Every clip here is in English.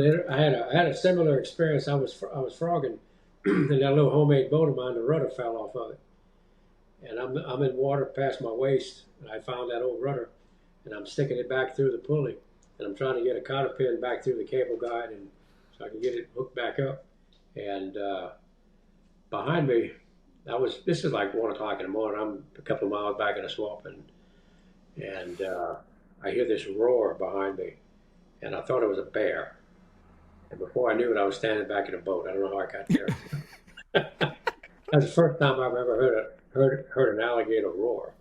I had a similar experience. I was frogging, and that little homemade boat of mine, the rudder fell off of it, and I'm in water past my waist, and I found that old rudder, and I'm sticking it back through the pulley, and I'm trying to get a cotter pin back through the cable guide, and so I can get it hooked back up. And behind me, this is like 1 o'clock in the morning. I'm a couple of miles back in a swamp, and I hear this roar behind me, and I thought it was a bear. And before I knew it, I was standing back in a boat. I don't know how I got there. That's the first time I've ever heard an alligator roar.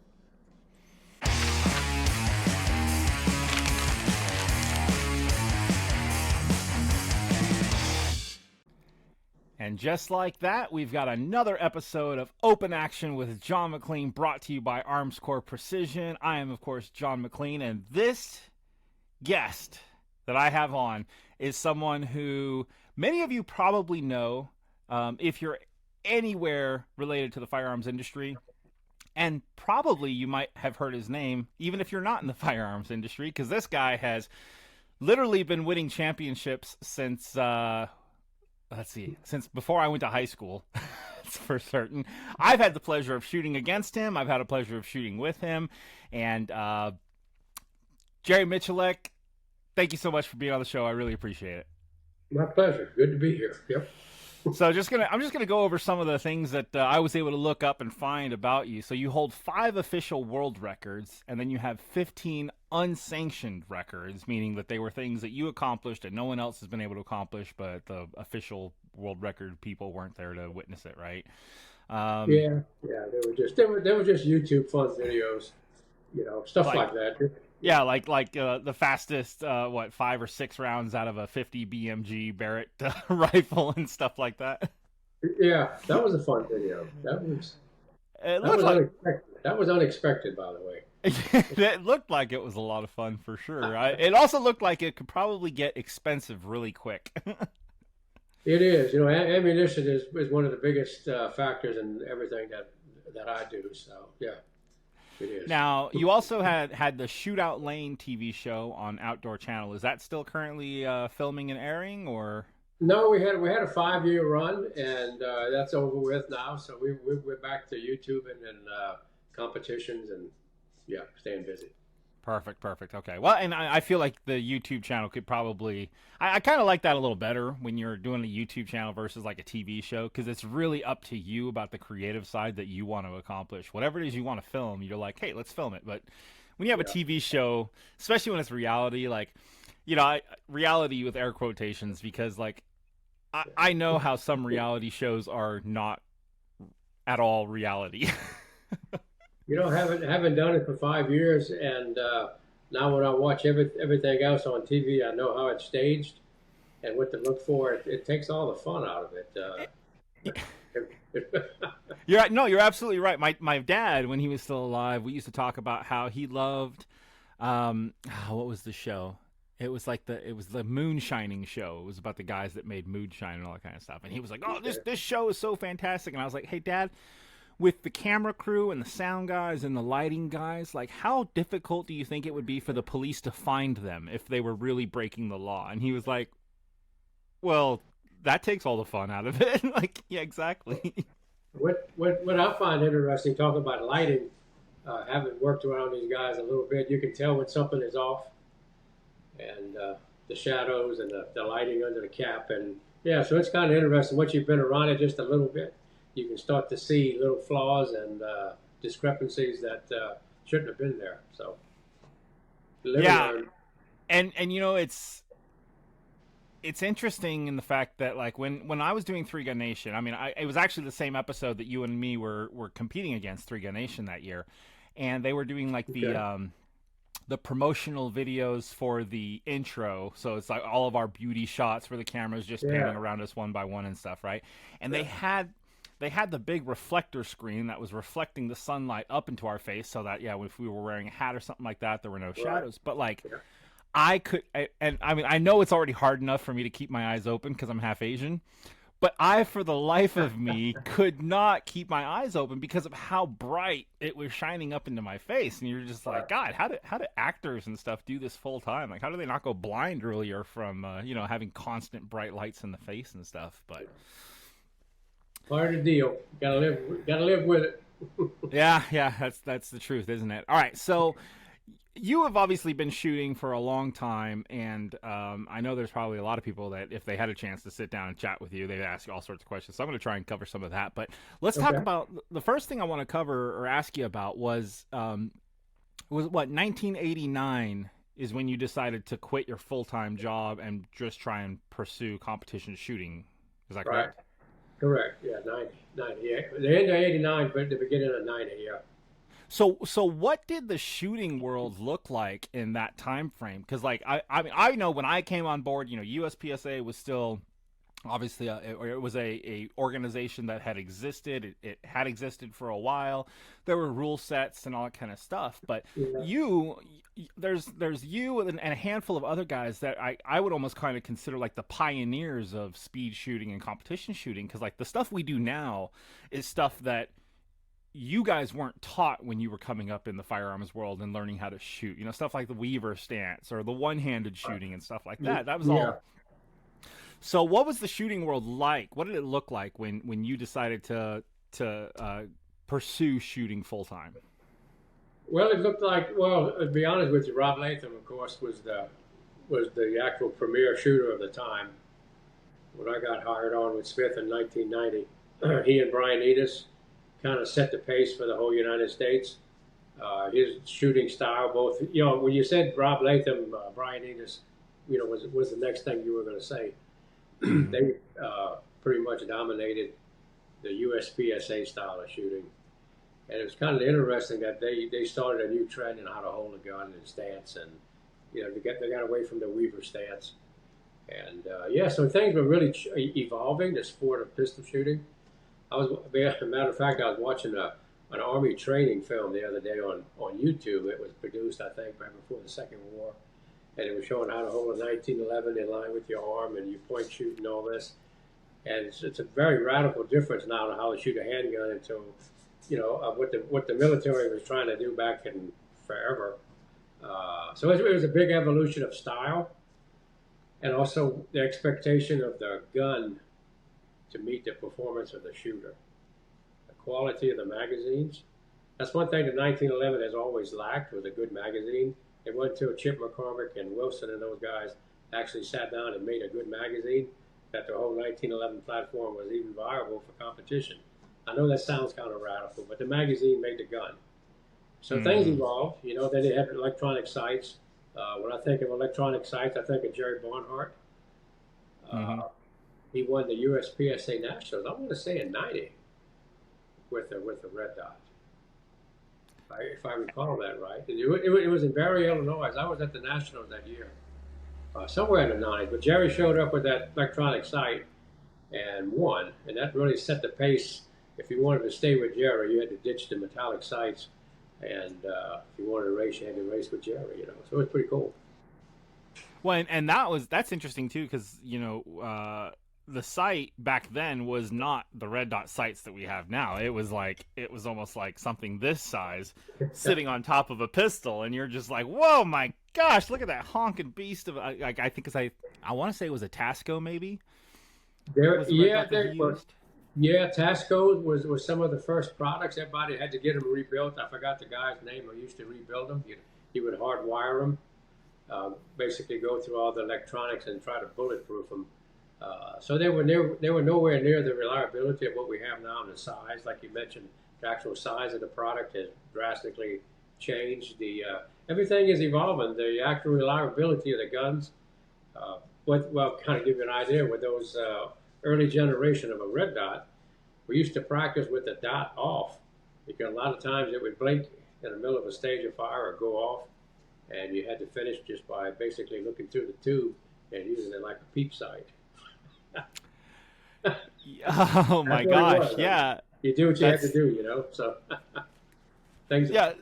And just like that, we've got another episode of Open Action with John McClain, brought to you by Armscor Precision. I am, of course, John McClain, and this guest that I have on is someone who many of you probably know if you're anywhere related to the firearms industry. And probably you might have heard his name, even if you're not in the firearms industry, because this guy has literally been winning championships since, since before I went to high school, for certain. I've had the pleasure of shooting against him. I've had a pleasure of shooting with him. And Jerry Miculek, thank you so much for being on the show. I really appreciate it. My pleasure. Good to be here. Yep. So I'm just gonna go over some of the things that I was able to look up and find about you. So you hold 5 official world records, and then you have 15 unsanctioned records, meaning that they were things that you accomplished and no one else has been able to accomplish, but the official world record people weren't there to witness it, right? Yeah. They were just YouTube fun videos, stuff like that. Yeah, like the fastest 5 or 6 rounds out of a 50 BMG Barrett rifle and stuff like that. Yeah, that was a fun video. That was unexpected, by the way. It looked like it was a lot of fun for sure. It also looked like it could probably get expensive really quick. It is. Ammunition is one of the biggest factors in everything that I do. So yeah. It is. Now, you also had the Shootout Lane TV show on Outdoor Channel. Is that still currently filming and airing, or? No, we had a 5-year run, and that's over with now. So we're back to YouTube and competitions, and yeah, staying busy. Perfect. Okay. Well, and I feel like the YouTube channel could probably... I kind of like that a little better when you're doing a YouTube channel versus like a TV show, because it's really up to you about the creative side that you want to accomplish. Whatever it is you want to film, you're like, hey, let's film it. But when you have a TV show, especially when it's reality, like, reality with air quotations, because like, I know how some reality shows are not at all reality. Haven't done it for 5 years, and now when I watch everything else on TV, I know how it's staged and what to look for. It takes all the fun out of it. You're absolutely right. My dad, when he was still alive, we used to talk about how he loved, what was the show? It was the moonshining show. It was about the guys that made moonshine and all that kind of stuff. And he was like, "Oh, this show is so fantastic." And I was like, "Hey, Dad, with the camera crew and the sound guys and the lighting guys, like, how difficult do you think it would be for the police to find them if they were really breaking the law?" And he was like, "Well, that takes all the fun out of it." Like, yeah, exactly. What I find interesting, talking about lighting, having worked around these guys a little bit, you can tell when something is off, and the shadows and the lighting under the cap, and yeah, so it's kind of interesting. Once you've been around it just a little bit, you can start to see little flaws and discrepancies that shouldn't have been there. So, yeah, and it's interesting in the fact that, like, when I was doing Three Gun Nation, I mean, it was actually the same episode that you and me were competing against Three Gun Nation that year, and they were doing like the promotional videos for the intro. So it's like all of our beauty shots where the camera's just panning around us one by one and stuff, right? And they had the big reflector screen that was reflecting the sunlight up into our face, so that if we were wearing a hat or something like that, there were no shadows. But like, I mean, I know it's already hard enough for me to keep my eyes open because I'm half Asian, But I, for the life of me, could not keep my eyes open because of how bright it was shining up into my face. And you're just like, God, how do actors and stuff do this full time? Like, how do they not go blind earlier from having constant bright lights in the face and stuff? But Part of the deal. Gotta live with it. yeah, that's the truth, isn't it? All right, so you have obviously been shooting for a long time, and I know there's probably a lot of people that if they had a chance to sit down and chat with you, they'd ask you all sorts of questions. So I'm going to try and cover some of that. But let's talk Okay. about the first thing I want to cover or ask you about was what 1989 is when you decided to quit your full-time job and just try and pursue competition shooting. Is that Right. correct? Correct. Yeah. 90. Yeah. The end of '89, but the beginning of '90. Yeah. So what did the shooting world look like in that time frame? Because like I mean I know when I came on board, USPSA was still obviously it was a organization that had existed. It had existed for a while. There were rule sets and all that kind of stuff. But Yeah. you there's you and a handful of other guys that I would almost kind of consider like the pioneers of speed shooting and competition shooting, because like the stuff we do now is stuff that you guys weren't taught when you were coming up in the firearms world and learning how to shoot. Stuff like the Weaver stance or the one-handed shooting and stuff like that. That was Yeah. all. So, what was the shooting world like? What did it look like when you decided to pursue shooting full time? Well, it looked like. Well, to be honest with you, Rob Latham, of course, was the actual premier shooter of the time. When I got hired on with Smith in 1990, he and Brian Edis kind of set the pace for the whole United States. His shooting style, both when you said Rob Latham, Brian Edis, was the next thing you were going to say. They pretty much dominated the USPSA style of shooting, and it was kind of interesting that they started a new trend in how to hold a gun and stance, and they got away from the Weaver stance, and so things were really evolving. The sport of pistol shooting. As a matter of fact, I was watching an Army training film the other day on YouTube. It was produced, I think, right before the Second War, and it was showing how to hold a 1911 in line with your arm and you point shoot and all this. And it's a very radical difference now to how to shoot a handgun until, what the military was trying to do back in forever. So it was a big evolution of style, and also the expectation of the gun to meet the performance of the shooter. The quality of the magazines. That's one thing that 1911 has always lacked, was a good magazine. It went to Chip McCormick and Wilson and those guys actually sat down and made a good magazine, that the whole 1911 platform was even viable for competition. I know that sounds kind of radical, but the magazine made the gun. So things evolved. Then they had electronic sights. When I think of electronic sights, I think of Jerry Barnhart. Mm-hmm. He won the USPSA Nationals, I want to say in '90, with a red dot, if I recall that right. It was in Barry, Illinois. I was at the Nationals that year, somewhere in the '90s. But Jerry showed up with that electronic sight and won, and that really set the pace. If you wanted to stay with Jerry, you had to ditch the metallic sights, and if you wanted to race, you had to race with Jerry. So it was pretty cool. Well, and that's interesting too, because the sight back then was not the red dot sights that we have now. It was almost like something this size sitting on top of a pistol, and you're just like, whoa, my gosh, look at that honking beast of like, I think I want to say it was a Tasco, maybe. Tasco was some of the first products. Everybody had to get them rebuilt. I forgot the guy's name who used to rebuild them. He would hardwire them, basically go through all the electronics and try to bulletproof them. So they were nowhere near the reliability of what we have now, and the size, like you mentioned, the actual size of the product has drastically changed. Everything is evolving. The actual reliability of the guns. Kind of give you an idea with those early generation of a red dot. We used to practice with the dot off, because a lot of times it would blink in the middle of a stage of fire or go off, and you had to finish just by basically looking through the tube and using it like a peep sight. Oh my gosh, yeah. You do what you have to do, so things have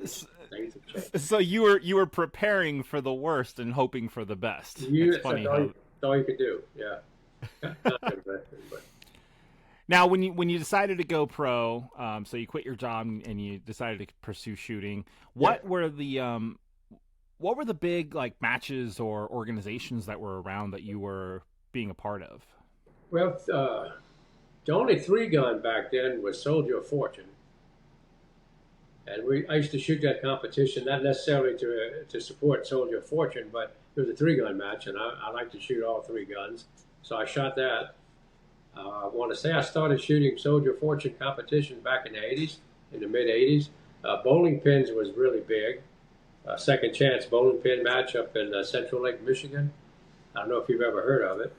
changed. So you were preparing for the worst and hoping for the best. It's funny that's all you could do, yeah. Now, when you decided to go pro, so you quit your job and you decided to pursue shooting. Yeah. What were the big like matches or organizations that were around that you were being a part of? Well, the only three gun back then was Soldier of Fortune, and I used to shoot that competition, not necessarily to support Soldier of Fortune, but it was a three gun match, and I like to shoot all three guns, so I shot that. I want to say I started shooting Soldier of Fortune competitions back in the '80s, in the mid '80s. Bowling pins was really big. Second Chance bowling pin match up in Central Lake, Michigan. I don't know if you've ever heard of it,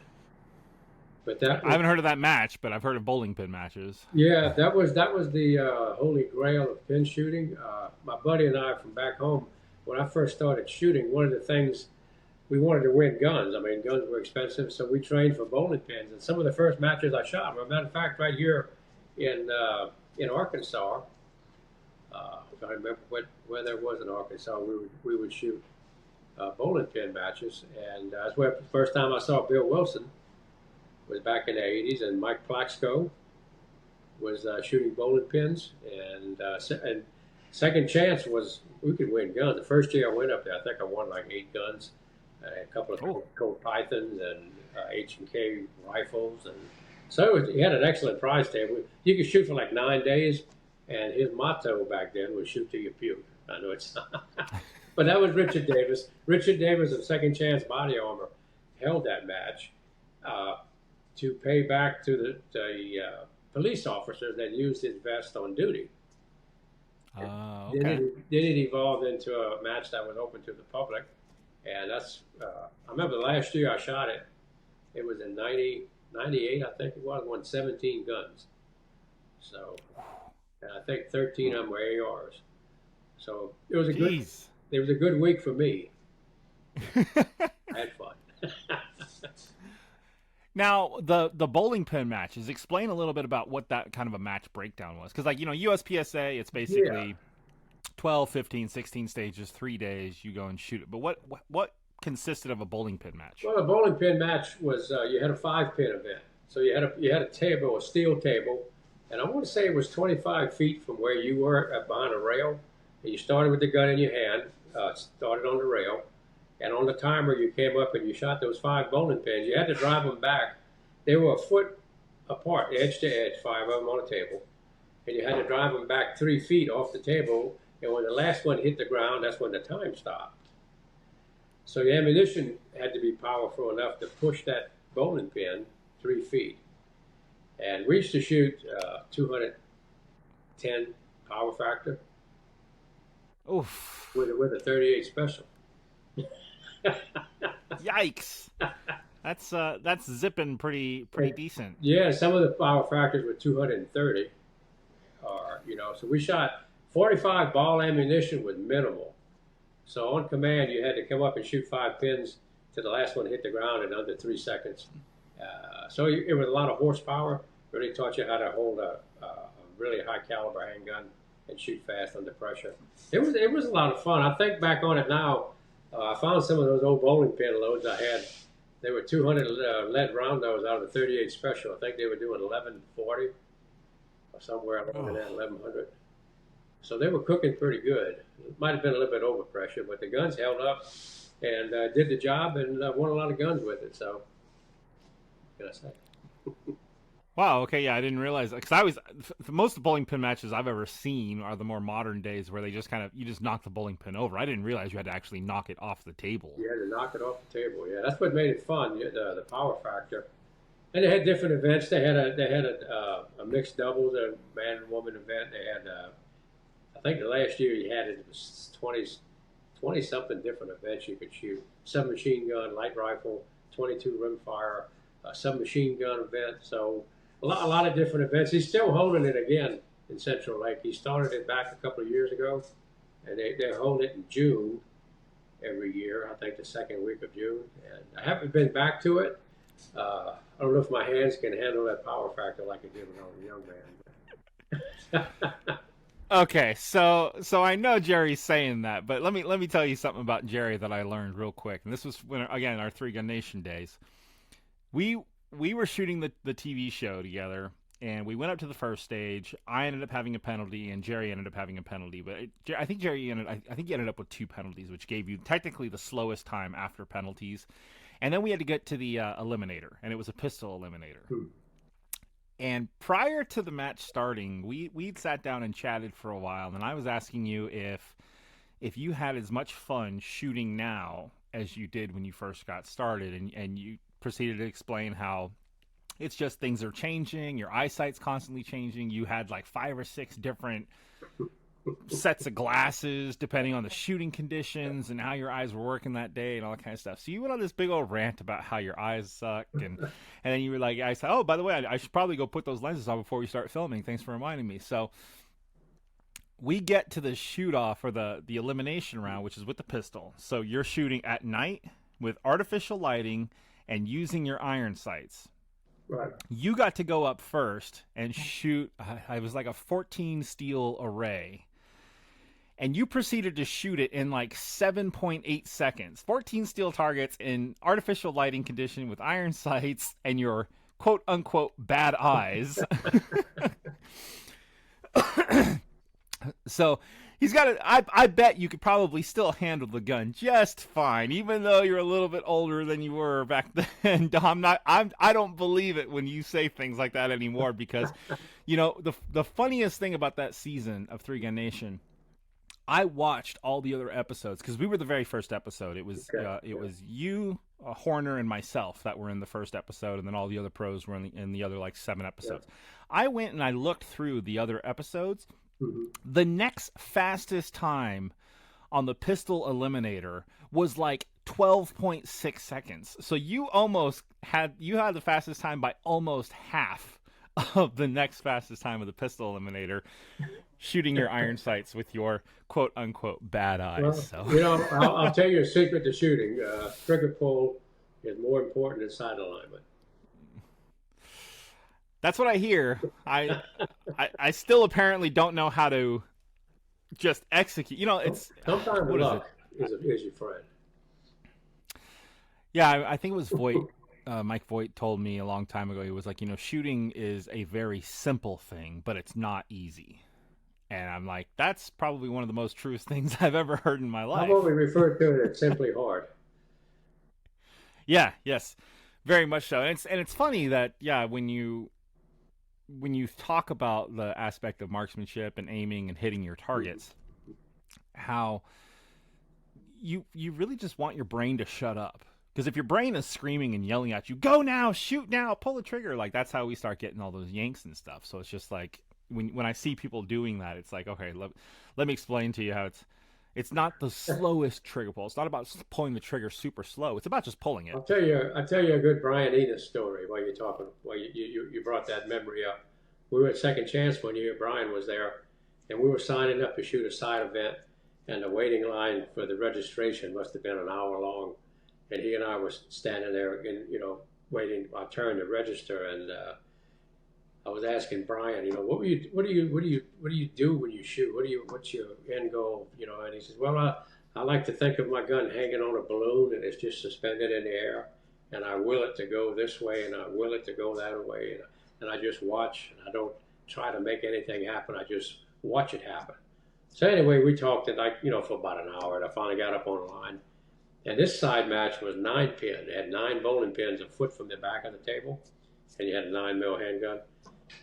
but I haven't heard of that match, but I've heard of bowling pin matches. yeah, that was the holy grail of pin shooting. My buddy and I from back home, when I first started shooting, one of the things we wanted to win guns. I mean, guns were expensive, so we trained for bowling pins. And some of the first matches I shot, as a matter of fact, right here in Arkansas. If I remember where there was in Arkansas, we would shoot bowling pin matches, and that's where the first time I saw Bill Wilson was back in the '80s, and Mike Plaxco was shooting bowling pins, and Second Chance was we could win guns. The first year I went up there, I think I won like 8 guns, a couple of Colt Pythons and H&K rifles, and so he had an excellent prize table. You could shoot for like 9 days, and his motto back then was "shoot till you puke." I know it's not, but that was Richard Davis. Richard Davis of Second Chance Body Armor held that match to pay back to the police officers that used his vest on duty. Okay. Then it evolved into a match that was open to the public, and that's. I remember the last year I shot it. It was in '98, I think it was. I won 17 guns. So, and I think 13 of them were ARs. So it was a Jeez. good week for me. I had fun. Now, the bowling pin matches, explain a little bit about what that kind of a match breakdown was. Because, like, USPSA, it's basically 12, 15, 16 stages, 3 days, you go and shoot it. But what consisted of a bowling pin match? Well, a bowling pin match was you had a 5-pin event. So you had a table, a steel table, and I want to say it was 25 feet from where you were behind a rail. And you started with the gun in your hand, started on the rail. And on the timer, you came up and you shot those 5 bowling pins. You had to drive them back. They were a foot apart, edge to edge, 5 of them on a table. And you had to drive them back 3 feet off the table. And when the last one hit the ground, that's when the time stopped. So the ammunition had to be powerful enough to push that bowling pin 3 feet. And we used to shoot 210 power factor. Oof. With a 38 special. Yikes. That's zipping pretty decent. Yeah, some of the power factors were 230. So we shot 45 ball ammunition with minimal. So on command, you had to come up and shoot 5 pins till the last one hit the ground in under 3 seconds. So it was a lot of horsepower. Really taught you how to hold a really high caliber handgun and shoot fast under pressure. It was a lot of fun. I think back on it now. I found some of those old bowling pin loads I had. They were 200 lead roundos out of the 38 special. I think they were doing 1140 or somewhere along that 1100. So they were cooking pretty good. It might have been a little bit overpressure, but the guns held up and did the job and won a lot of guns with it. So, what can I say? Wow. Okay. Yeah, I didn't realize that because most of the bowling pin matches I've ever seen are the more modern days where they just you just knock the bowling pin over. I didn't realize you had to actually knock it off the table. You had to knock it off the table. Yeah, that's what made it fun. The power factor. And they had different events. They had a mixed doubles, a man and woman event. They had I think the last year you had it was 20 something different events you could shoot. Submachine gun, light rifle, 22 rimfire, submachine gun event. So a lot of different events. He's still holding it again in Central Lake. He started it back a couple of years ago, and they hold it in June every year. I think the second week of June. And I haven't been back to it. I don't know if my hands can handle that power factor like it did when I was a young man. Okay, so I know Jerry's saying that, but let me tell you something about Jerry that I learned real quick. And this was when, our 3 Gun Nation days. We were shooting the TV show together, and we went up to the first stage. I ended up having a penalty, and Jerry ended up having a penalty. But I think he ended up with 2 penalties, which gave you technically the slowest time after penalties. And then we had to get to the eliminator, and it was a pistol eliminator. And prior to the match starting, we'd sat down and chatted for a while, and I was asking you if you had as much fun shooting now as you did when you first got started, and you proceeded to explain how it's just things are changing, your eyesight's constantly changing. You had like 5 or 6 different sets of glasses depending on the shooting conditions and how your eyes were working that day and all that kind of stuff. So you went on this big old rant about how your eyes suck, and then you were like, I said, oh, by the way, I should probably go put those lenses on before we start filming. Thanks for reminding me. So we get to the shoot off, or the elimination round, which is with the pistol. So you're shooting at night with artificial lighting and using your iron sights. Right. You got to go up first and shoot. I was like a 14 steel array, and you proceeded to shoot it in like 7.8 seconds. 14 steel targets in artificial lighting condition with iron sights and your quote unquote bad eyes. So he's got it. I bet you could probably still handle the gun just fine, even though you're a little bit older than you were back then. I don't believe it when you say things like that anymore, because, you know, the funniest thing about that season of Three Gun Nation, I watched all the other episodes because we were the very first episode. It was was you, Horner, and myself that were in the first episode, and then all the other pros were in the other like 7 episodes. Yeah. I went and I looked through the other episodes. The next fastest time on the pistol eliminator was like 12.6 seconds. So you had the fastest time by almost half of the next fastest time of the pistol eliminator, shooting your iron sights with your quote unquote bad eyes. Well, so you know, I'll tell you a secret to shooting. Trigger pull is more important than sight alignment. That's what I hear. I still apparently don't know how to just execute. You know, it's sometimes luck is your friend. Yeah, I think it was Voight. Mike Voight told me a long time ago. He was like, you know, shooting is a very simple thing, but it's not easy. And I'm like, that's probably one of the most truest things I've ever heard in my life. I've only referred to it as simply hard. Yeah. Yes. Very much so. And it's funny that when you talk about the aspect of marksmanship and aiming and hitting your targets, how you really just want your brain to shut up. Because if your brain is screaming and yelling at you, go now, shoot now, pull the trigger, like that's how we start getting all those yanks and stuff. So it's just like when I see people doing that, it's like, okay, let me explain to you how it's not the slowest trigger pull. It's not about pulling the trigger super slow. It's about just pulling it. I'll tell you a good Brian Enos story while you're talking. While you brought that memory up. We were at Second Chance one year. Brian was there, and we were signing up to shoot a side event, and the waiting line for the registration must have been an hour long. And he and I were standing there, and waiting our turn to register. And I was asking Brian, what do you do when you shoot? What's your end goal? And he says, well, I like to think of my gun hanging on a balloon, and it's just suspended in the air, and I will it to go this way, and I will it to go that way, and I just watch, and I don't try to make anything happen. I just watch it happen. So anyway, we talked for about an hour, and I finally got up on the line. And this side match was 9 pin. It had 9 bowling pins a foot from the back of the table, and you had a 9mm handgun.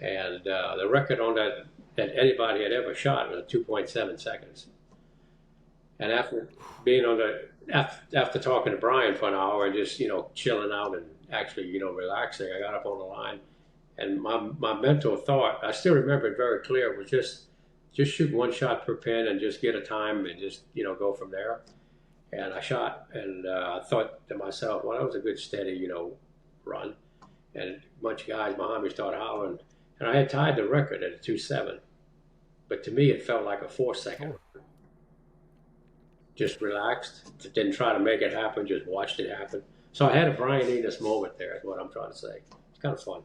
And the record on that anybody had ever shot was 2.7 seconds. And after being after talking to Brian for an hour and just chilling out and actually relaxing, I got up on the line, and my mental thought, I still remember it very clear, was just shoot 1 shot per pin and just get a time and just go from there. And I shot, and I thought to myself, well, that was a good steady, run. And a bunch of guys behind me started hollering. And I had tied the record at a 2.7. But to me, it felt like a 4-second. Just relaxed. Didn't try to make it happen, just watched it happen. So I had a Brian Enos moment there, is what I'm trying to say. It's kind of fun.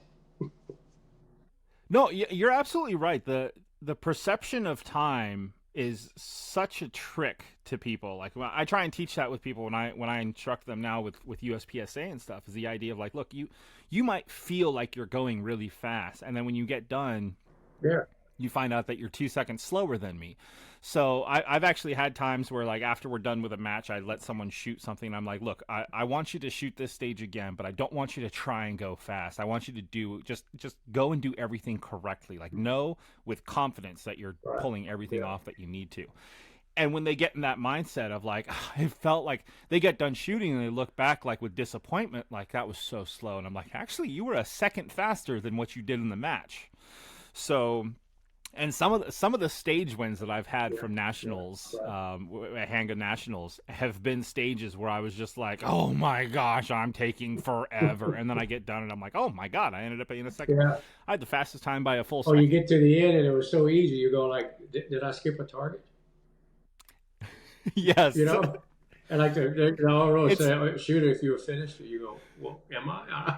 No, you're absolutely right. The perception of time is such a trick to people. Like I try and teach that with people when I instruct them now with USPSA and stuff, is the idea of like, look, you might feel like you're going really fast, and then when you get done, Yeah. you find out that you're 2 seconds slower than me. So I've actually had times where, like, after we're done with a match, I let someone shoot something. And I'm like, look, I want you to shoot this stage again, but I don't want you to try and go fast. I want you to do just go and do everything correctly. Like, know with confidence that you're pulling everything off that you need to. And when they get in that mindset of like, it felt like they get done shooting and they look back like with disappointment, like that was so slow. And I'm like, actually, you were a second faster than what you did in the match. So, and some of the stage wins that I've had from nationals, handgun nationals, have been stages where I was just like, oh my gosh, I'm taking forever, and then I get done and I'm like, oh my god, I ended up in a second. Yeah. I had the fastest time by a full Oh, second. you get to the end and it was so easy. You go like, did I skip a target? Yes. You know, and like the RO say, shooter, if you were finished, you go, well, am I?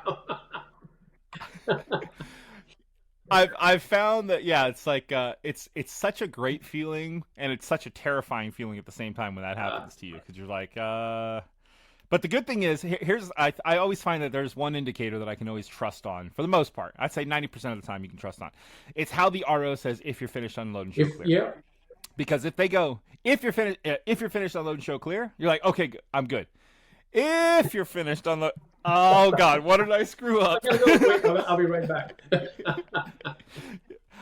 I've found that it's like it's such a great feeling, and it's such a terrifying feeling at the same time when that happens to you, because you're like But the good thing is, I always find that there's one indicator that I can always trust on for the most part. I'd say 90% of the time you can trust on. It's how the RO says if you're finished, unload and show clear. Yeah. Because if they go if you're finished, unload and show clear, you're like, okay, I'm good. If you're finished, unload. Oh God, what did I screw up? I gotta go. Wait, I'll be right back.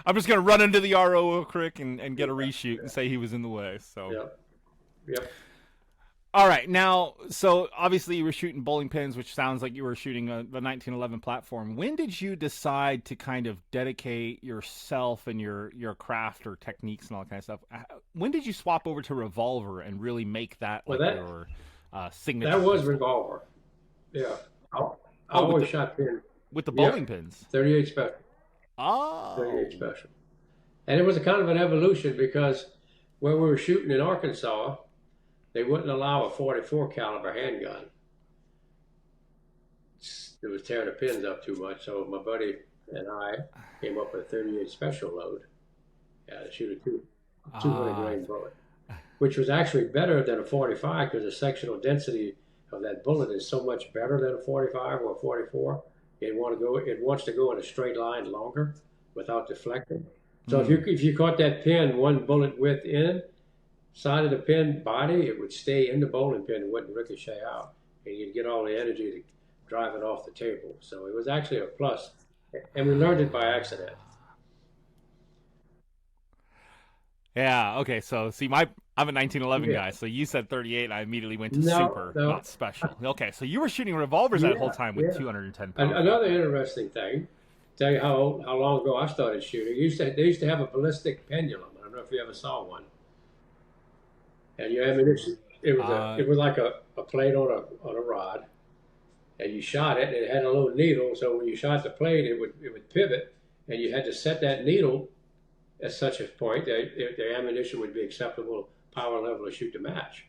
I'm just gonna run into the RO real quick and get a reshoot and say he was in the way. So. Yep. All right, now, so obviously you were shooting bowling pins, which sounds like you were shooting the 1911 platform. When did you decide to kind of dedicate yourself and your craft or techniques and all that kind of stuff? When did you swap over to Revolver and really make that your signature? That was Revolver. Yeah. I always shot pin. With the bowling pins? 38 special. Oh. 38 special. And it was a kind of an evolution because where we were shooting in Arkansas, they wouldn't allow a 44 caliber handgun. It was tearing the pins up too much. So my buddy and I came up with a 38 special load. Yeah, to shoot a 200 grain bullet, which was actually better than a 45 because the sectional density of that bullet is so much better than a 45 or a 44. It wants to go in a straight line longer without deflecting. So if you caught that pin one bullet width in, side of the pin body, it would stay in the bowling pin and wouldn't ricochet out, and you'd get all the energy to drive it off the table. So it was actually a plus, and we learned it by accident. Yeah. Okay. So see, I'm a 1911 guy. So you said 38, and I immediately went to super, not special. Okay. So you were shooting revolvers that whole time with 210 pounds. Another interesting thing, tell you how long ago I started shooting. They used to have a ballistic pendulum. I don't know if you ever saw one. And your ammunition, it was like a plate on a rod, and you shot it, and it had a little needle. So when you shot the plate, it would pivot, and you had to set that needle at such a point that the ammunition would be acceptable power level to shoot the match.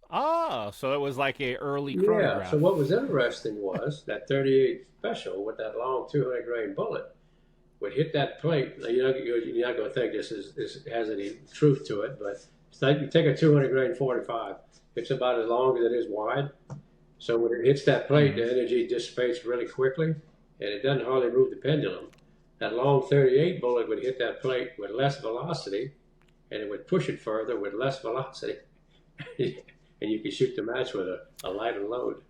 Oh, so it was like a early chronograph. Yeah. So what was interesting was that 38 special with that long 200 grain bullet would hit that plate. You're not going to think this has any truth to it, but it's like you take a 200 grain 45. It's about as long as it is wide. So when it hits that plate, the energy dissipates really quickly, and it doesn't hardly move the pendulum. That long 38 bullet would hit that plate with less velocity, and it would push it further with less velocity, and you could shoot the match with a lighter load.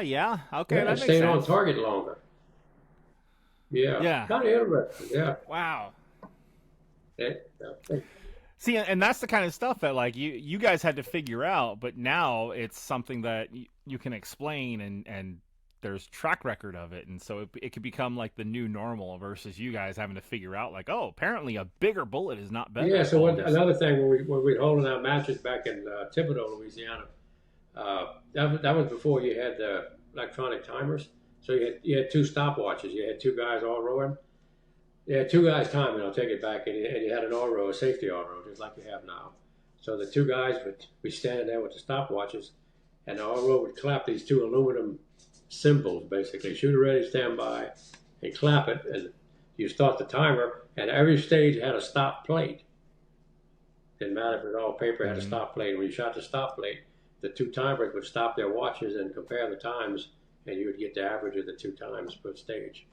Yeah. Okay, that makes stayed sense. on target longer. Yeah. Kind of interesting. Yeah. Wow. Yeah. See, and that's the kind of stuff that like you guys had to figure out, but now it's something that you can explain and there's track record of it, and so it could become like the new normal versus you guys having to figure out like, oh, apparently a bigger bullet is not better. Yeah. So another thing when we'd holding out matches back in Thibodaux, Louisiana, that was before you had the electronic timers. So you had two stopwatches. You had two guys all rowing. You had two guys timing. I'll take it back, and you had an RO, a safety RO, just like you have now. So the two guys would be standing there with the stopwatches, and the RO would clap these two aluminum symbols, basically shooter ready, stand by, and clap it. And You start the timer, and every stage had a stop plate. Didn't matter if it was all paper, it had a stop plate. When you shot the stop plate, the two timers would stop their watches and compare the times, and you would get the average of the two times per stage.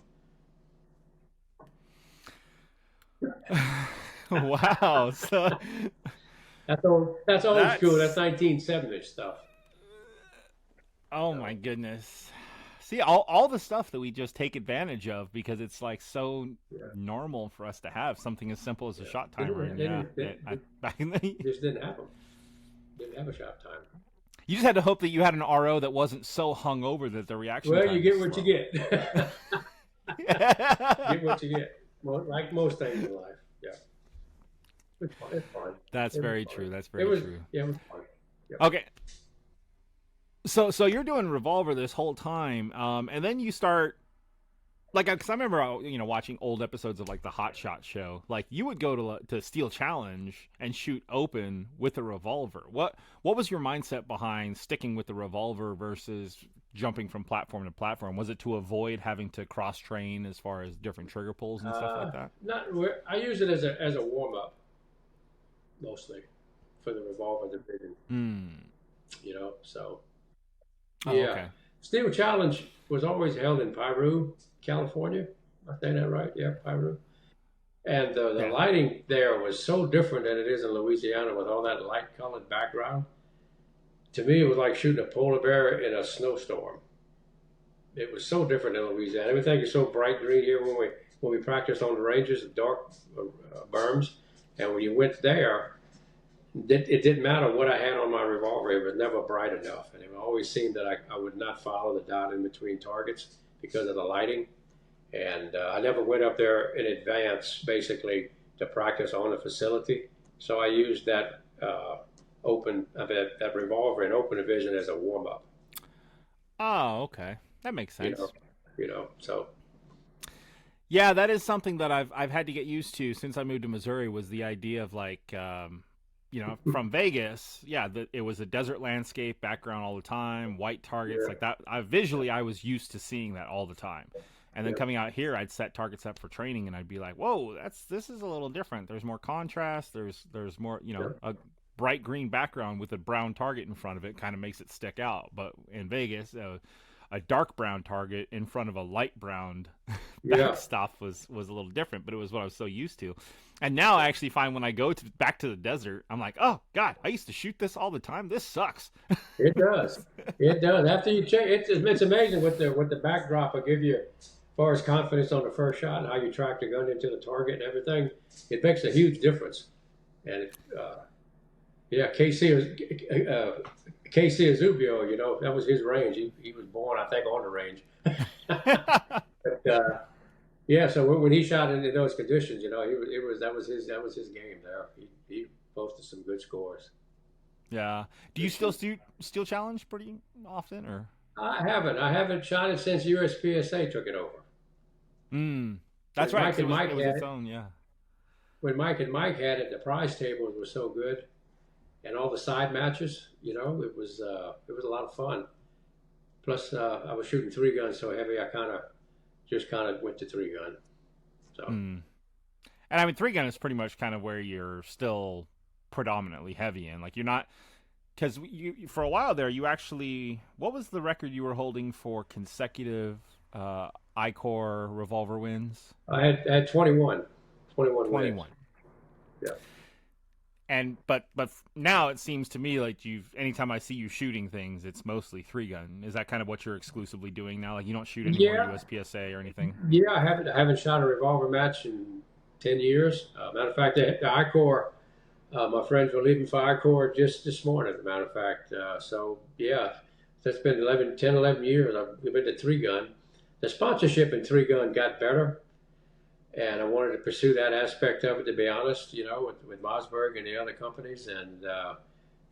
Wow. So that's old school. That's 1970s stuff. Oh my goodness. See, all the stuff that we just take advantage of because it's like so normal for us to have something as simple as a shot timer. Back in the just didn't have them. Didn't have a shot timer. You just had to hope that you had an RO that wasn't so hungover that the reaction. Well, you get what you get. Get what you get. Well, like most things in life. Yeah. It's fun. It's fun. That's very true. That's very true. Yeah, it was fun. Yep. Okay. So you're doing Revolver this whole time, and then you start, like, because I remember watching old episodes of like the Hot Shot show. Like you would go to Steel Challenge and shoot open with a revolver. What was your mindset behind sticking with the revolver versus jumping from platform to platform? Was it to avoid having to cross train as far as different trigger pulls and stuff like that? I use it as a warm up mostly for the Revolver division. So. Oh, yeah. Okay. Steel Challenge was always held in Piru, California. Am I saying that right? Yeah, Piru. And the lighting there was so different than it is in Louisiana with all that light-colored background. To me, it was like shooting a polar bear in a snowstorm. It was so different in Louisiana. Everything is so bright green here when we practiced on the ranges, dark berms. And when you went there, it didn't matter what I had on my revolver. It was never bright enough. And it always seemed that I would not follow the dot in between targets because of the lighting. And I never went up there in advance, basically, to practice on the facility. So I used that that revolver in open division as a warm-up. Oh, okay. That makes sense. So. Yeah, that is something that I've had to get used to since I moved to Missouri, was the idea of like, from Vegas, it was a desert landscape background all the time, white targets like that. Visually, I was used to seeing that all the time. And then coming out here, I'd set targets up for training, and I'd be like, "Whoa, this is a little different. There's more contrast. There's more, a bright green background with a brown target in front of it kind of makes it stick out." But in Vegas, a dark brown target in front of a light brown stuff was a little different, but it was what I was so used to. And now I actually find when I go back to the desert, I'm like, oh God, I used to shoot this all the time. This sucks. It does. It does. After you check, it's amazing what the backdrop will give you as far as confidence on the first shot and how you track the gun into the target and everything. It makes a huge difference. And Casey Azubio, that was his range. He was born, I think, on the range. But, so when he shot into those conditions, that was his game there. He posted some good scores. Yeah. Do you still Steel Challenge pretty often, or? I haven't shot it since USPSA took it over. That's right. Mike and Mike had its own, When Mike and Mike had it, the prize tables were so good, and all the side matches, it was a lot of fun. Plus, I was shooting 3-gun so heavy, I kind of went to 3-gun. So. And I mean, 3-gun is pretty much kind of where you're still predominantly heavy in. Like you're not, because for a while there, you actually, what was the record you were holding for consecutive I-Corps revolver wins? I had 21 wins. Yeah. And but now it seems to me like anytime I see you shooting things, it's mostly 3-gun. Is that kind of what you're exclusively doing now? Like you don't shoot any more USPSA or anything? Yeah, I haven't shot a revolver match in 10 years. Matter of fact, the I-Corps, my friends were leaving for I-Corps just this morning, as a matter of fact. So that's been 11 years. I've been to 3-gun. The sponsorship in 3-gun got better. And I wanted to pursue that aspect of it, to be honest, with Mossberg and the other companies, and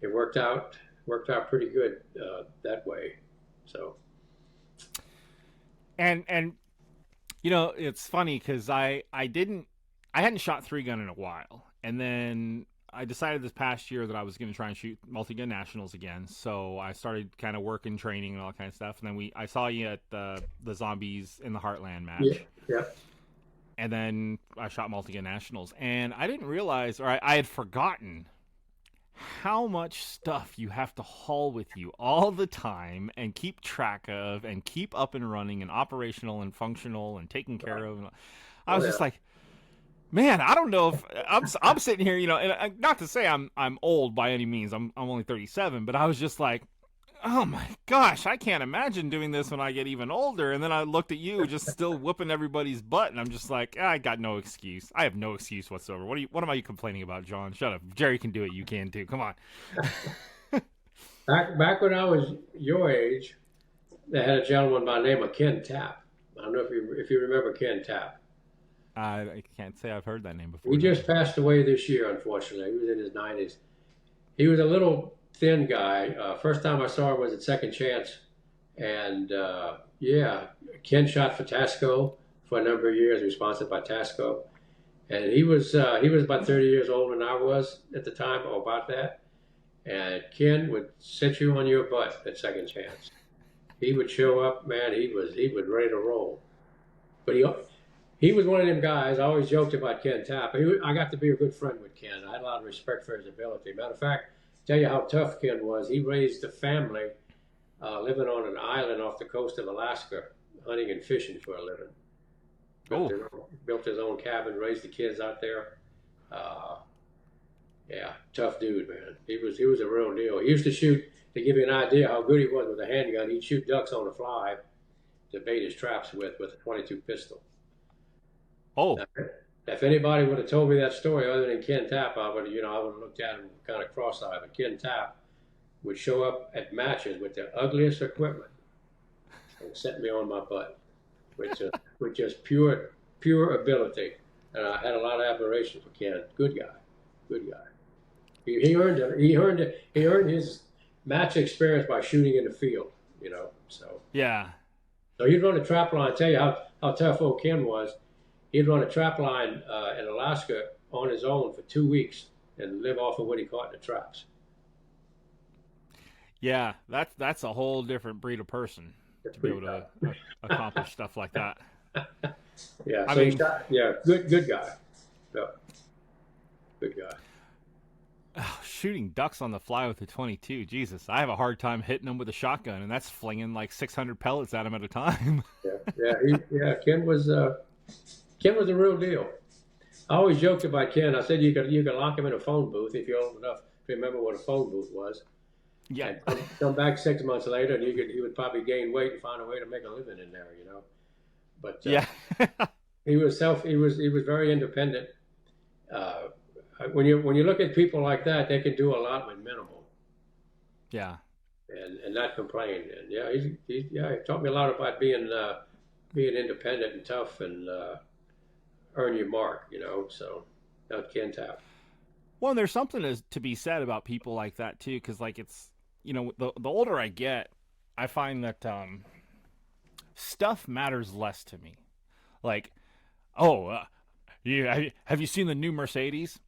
it worked out pretty good that way. So, and it's funny because I hadn't shot 3-gun in a while, and then I decided this past year that I was going to try and shoot multi-gun nationals again. So I started kind of working, training, and all that kind of stuff. And then I saw you at the Zombies in the Heartland match. Yeah. and then I shot multi nationals, and I didn't realize, or I had forgotten how much stuff you have to haul with you all the time and keep track of and keep up and running and operational and functional and taken care of. I was just like, man, I don't know if I'm sitting here, and not to say I'm old by any means. I'm only 37, but I was just like, oh my gosh, I can't imagine doing this when I get even older. And then I looked at you just still whooping everybody's butt, and I'm just like, I got no excuse. I have no excuse whatsoever. What am I complaining about, John? Shut up. Jerry can do it. You can too. Come on. Back when I was your age, they had a gentleman by the name of Ken Tapp. I don't know if you remember Ken Tapp. I can't say I've heard that name before. He just passed away this year, unfortunately. He was in his 90s. He was a little thin guy. First time I saw him was at Second Chance. And Ken shot for Tasco for a number of years, he was sponsored by Tasco. And he was about 30 years older than I was at the time, or about that. And Ken would sit you on your butt at Second Chance. He would show up, man, he was ready to roll. But he was one of them guys. I always joked about Ken Tapp. I got to be a good friend with Ken. I had a lot of respect for his ability. Matter of fact, tell you how tough Ken was. He raised a family living on an island off the coast of Alaska, hunting and fishing for a living. Built his own cabin, raised the kids out there. Tough dude, man. He was a real deal. He used to shoot, to give you an idea how good he was with a handgun, he'd shoot ducks on the fly to bait his traps with a .22 pistol. Oh. If anybody would have told me that story other than Ken Tapp, I would have looked at him kind of cross-eyed. But Ken Tapp would show up at matches with the ugliest equipment and set me on my butt with just pure ability. And I had a lot of admiration for Ken. Good guy. He earned his match experience by shooting in the field. So yeah. So he'd run a trap line. Tell you how tough old Ken was. He'd run a trap line in Alaska on his own for 2 weeks and live off of what he caught in the traps. Yeah, that's a whole different breed of person to be able to accomplish stuff like that. Yeah, good guy. Yeah, good guy. Shooting ducks on the fly with a .22, Jesus, I have a hard time hitting them with a shotgun, and that's flinging like 600 pellets at them at a time. Ken was a real deal. I always joked about Ken. I said you could lock him in a phone booth if you're old enough to remember what a phone booth was. Yeah. And come back 6 months later, and he would probably gain weight and find a way to make a living in there, But he was very independent. When you look at people like that, they can do a lot with minimal. Yeah. And not complain. And he taught me a lot about being independent and tough and earn your mark, So that's Ken Tapp. Well, and there's something to be said about people like that too, because like it's the older I get, I find that stuff matters less to me. Like, have you seen the new Mercedes?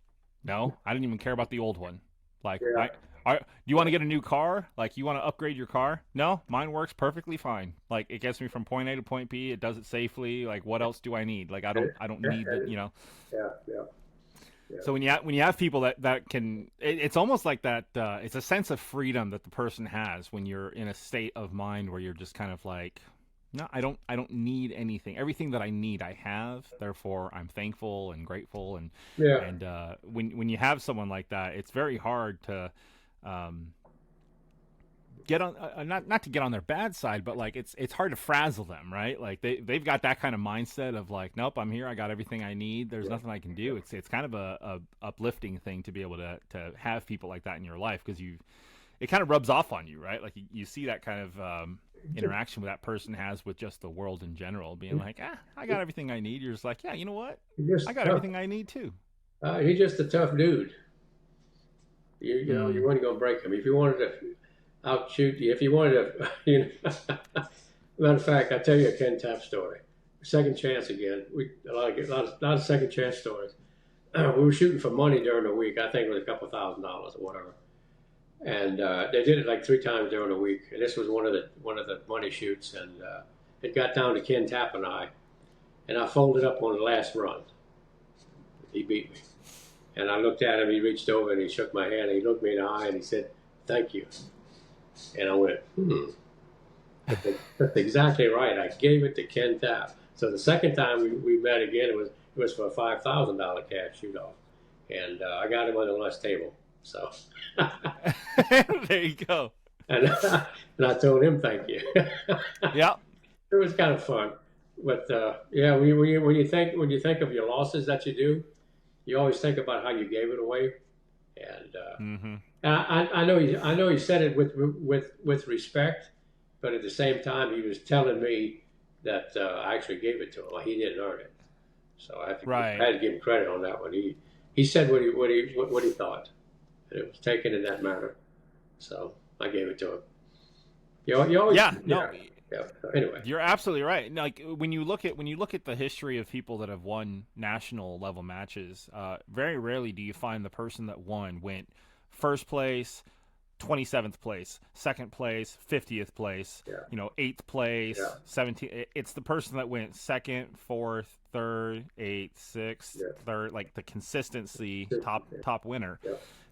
No, I didn't even care about the old one. Like, do you want to get a new car? Like, you want to upgrade your car? No, mine works perfectly fine. Like, it gets me from point A to point B. It does it safely. Like, what else do I need? Like, I don't need the. Yeah. So when you have people that can, it's almost like that. It's a sense of freedom that the person has when you're in a state of mind where you're just kind of like, no, I don't need anything. Everything that I need, I have. Therefore, I'm thankful and grateful. And when you have someone like that, it's very hard to get on not to get on their bad side, but like it's hard to frazzle them, right? Like they've got that kind of mindset of like, nope, I'm here, I got everything I need. There's nothing I can do. It's kind of a uplifting thing to be able to have people like that in your life, because it kind of rubs off on you, right? Like you see that kind of interaction that person has with just the world in general, being like, I got everything I need. You're just like, yeah, you know what? I got everything I need too. He's just a tough dude. You weren't going to break him. If you wanted to outshoot you, if you wanted to, matter of fact, I'll tell you a Ken Tapp story. Second chance again. A lot of second chance stories. We were shooting for money during the week. I think it was a couple $1,000 or whatever. And they did it like 3 times during the week. And this was one of the money shoots. And it got down to Ken Tapp and I. and I folded up on the last run. He beat me. And I looked at him, he reached over and he shook my hand, and he looked me in the eye and he said, "Thank you." And I went, That's exactly right. I gave it to Ken Tapp. So the second time we met again, it was for a $5,000 cash shoot-off. And I got him on the lunch table. So there you go. And I told him thank you. Yeah. It was kind of fun. But yeah, when you think of your losses that you do, you always think about how you gave it away. And I know he said it with respect, but at the same time he was telling me that I actually gave it to him. Like, he didn't earn it, so I had to give him credit on that one. He said what he thought, and it was taken in that manner. So I gave it to him. You always, yeah. So anyway, you're absolutely right. Like when you look at the history of people that have won national level matches, very rarely do you find the person that went first place, 27th place, second place, 50th place, 8th place, 17th. It's the person that went second, fourth, third, 8th, 6th, third, like the consistency top winner.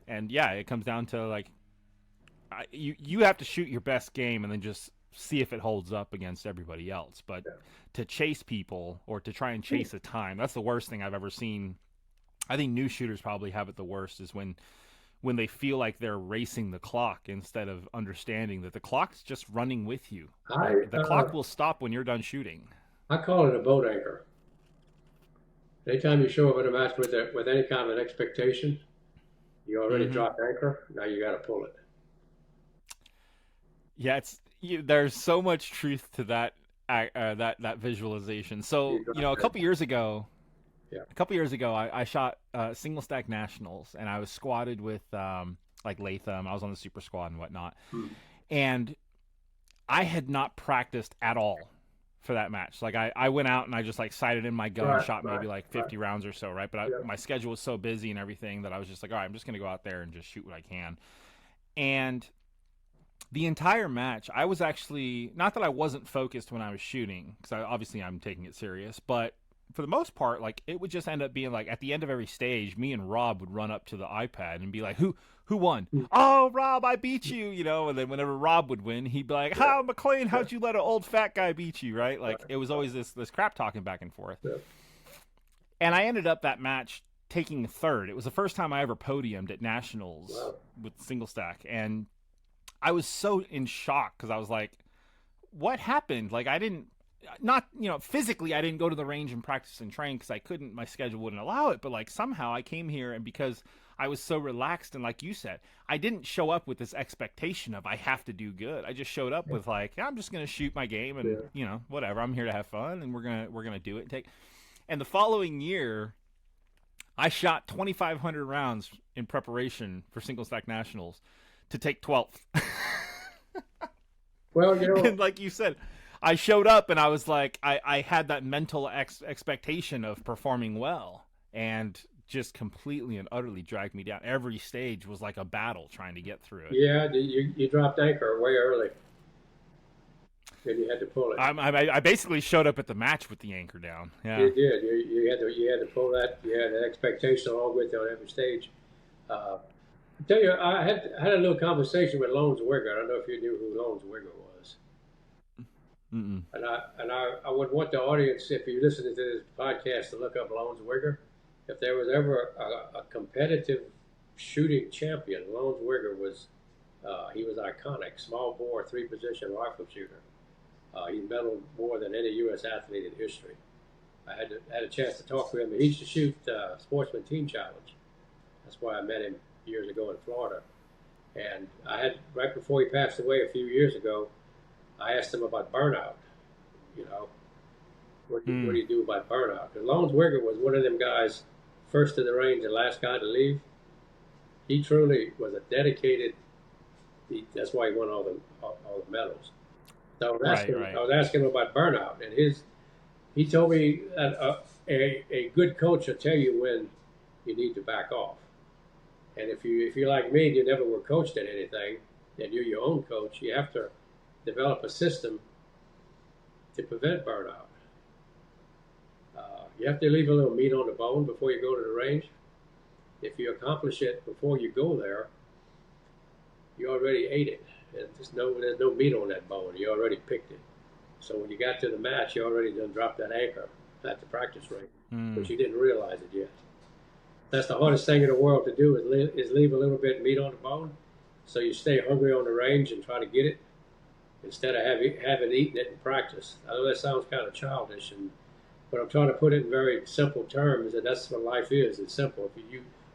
And yeah, it comes down to like you have to shoot your best game and then just see if it holds up against everybody else. But to chase people or to try and chase a time, that's the worst thing I've ever seen. I think new shooters probably have it the worst, is when they feel like they're racing the clock instead of understanding that the clock's just running with you. The clock will stop when you're done shooting. I call it a boat anchor. Anytime you show up at a match with any kind of an expectation, you already dropped anchor. Now you got to pull it. Yeah, there's so much truth to that visualization. So a couple years ago, I shot single stack nationals, and I was squatted with like Latham. I was on the super squad and whatnot, and I had not practiced at all for that match. Like I went out and I just like sighted in my gun, shot maybe like 50 rounds or so, right? But my schedule was so busy and everything that I was just like, all right, I'm just gonna go out there and just shoot what I can. And the entire match, I was actually, not that I wasn't focused when I was shooting, because obviously I'm taking it serious, but for the most part, like, it would just end up being like at the end of every stage, me and Rob would run up to the iPad and be like, who won? Oh, Rob, I beat you, and then whenever Rob would win, he'd be like, how, McClain, how'd you let an old fat guy beat you, right? Like, it was always this crap talking back and forth. And I ended up that match taking third. It was the first time I ever podiumed at nationals with single stack, and I was so in shock because I was like, what happened? Like, I didn't, physically I didn't go to the range and practice and train because I couldn't, my schedule wouldn't allow it. But like somehow I came here, and because I was so relaxed, and like you said, I didn't show up with this expectation of I have to do good. I just showed up with like, I'm just going to shoot my game and, whatever. I'm here to have fun, and we're going to do it. And the following year, I shot 2,500 rounds in preparation for single stack nationals to take 12th. Well, and like you said, I showed up and I was like, I had that mental expectation of performing well, and just completely and utterly dragged me down. Every stage was like a battle trying to get through it. Yeah, you dropped anchor way early, and you had to pull it. I basically showed up at the match with the anchor down. Yeah, you did. You had to pull that. You had that expectation along with you on every stage. I tell you, I had a little conversation with Lones Wigger. I don't know if you knew who Lones Wigger was. Mm-mm. And I would want the audience, if you're listening to this podcast, to look up Lones Wigger. If there was ever a competitive shooting champion, Lones Wigger was. He was iconic. Small bore, 3-position rifle shooter. He medaled more than any U.S. athlete in history. I had a chance to talk to him. He used to shoot Sportsman Team Challenge. That's why I met him years ago in Florida. And right before he passed away a few years ago, I asked him about burnout. What do you do about burnout? Because Lones Wigger was one of them guys, first to the range and last guy to leave. He truly was a dedicated. That's why he won all the medals. So I was asking him about burnout, and he told me that a good coach will tell you when you need to back off. And if you're like me and you never were coached at anything, and you're your own coach, you have to develop a system to prevent burnout. You have to leave a little meat on the bone before you go to the range. If you accomplish it before you go there, you already ate it. And there's no meat on that bone. You already picked it. So when you got to the match, you already done dropped that anchor at the practice range, but you didn't realize it yet. That's the hardest thing in the world to do is leave a little bit of meat on the bone, so you stay hungry on the range and try to get it instead of having eaten it in practice. I know that sounds kind of childish, but I'm trying to put it in very simple terms, and that's what life is. It's simple.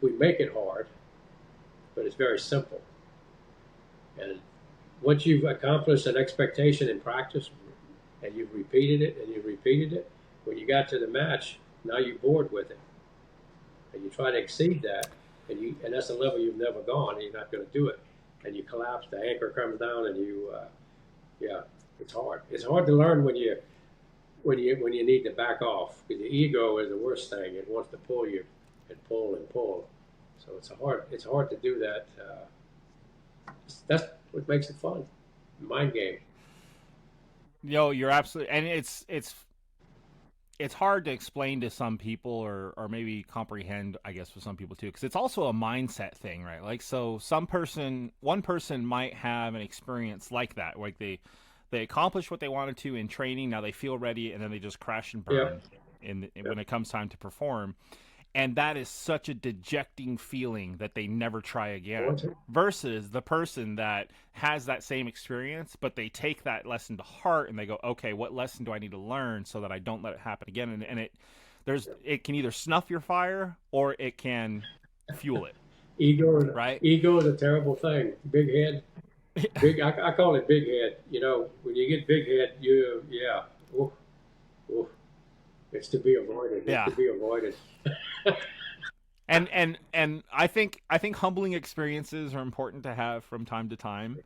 We make it hard, but it's very simple. And once you've accomplished an expectation in practice, and you've repeated it, and you've repeated it, when you got to the match, now you're bored with it. And you try to exceed that, and that's a level you've never gone, and you're not going to do it. And you collapse, the anchor comes down, and it's hard. It's hard to learn when you need to back off, because the ego is the worst thing. It wants to pull you and pull and pull. So it's hard to do that. That's what makes it fun. Mind game. You're absolutely, and it's hard to explain to some people or maybe comprehend, I guess, for some people too, because it's also a mindset thing, right? Like, so one person might have an experience like that, like they accomplish what they wanted to in training, now they feel ready, and then they just crash and burn when it comes time to perform. And that is such a dejecting feeling that they never try again, versus the person that has that same experience, but they take that lesson to heart and they go, okay, what lesson do I need to learn so that I don't let it happen again? And it can either snuff your fire or it can fuel it. Ego, right? Ego is a terrible thing. Big head. I call it big head. When you get big head, it's to be avoided. It's to be avoided. and I think humbling experiences are important to have from time to time.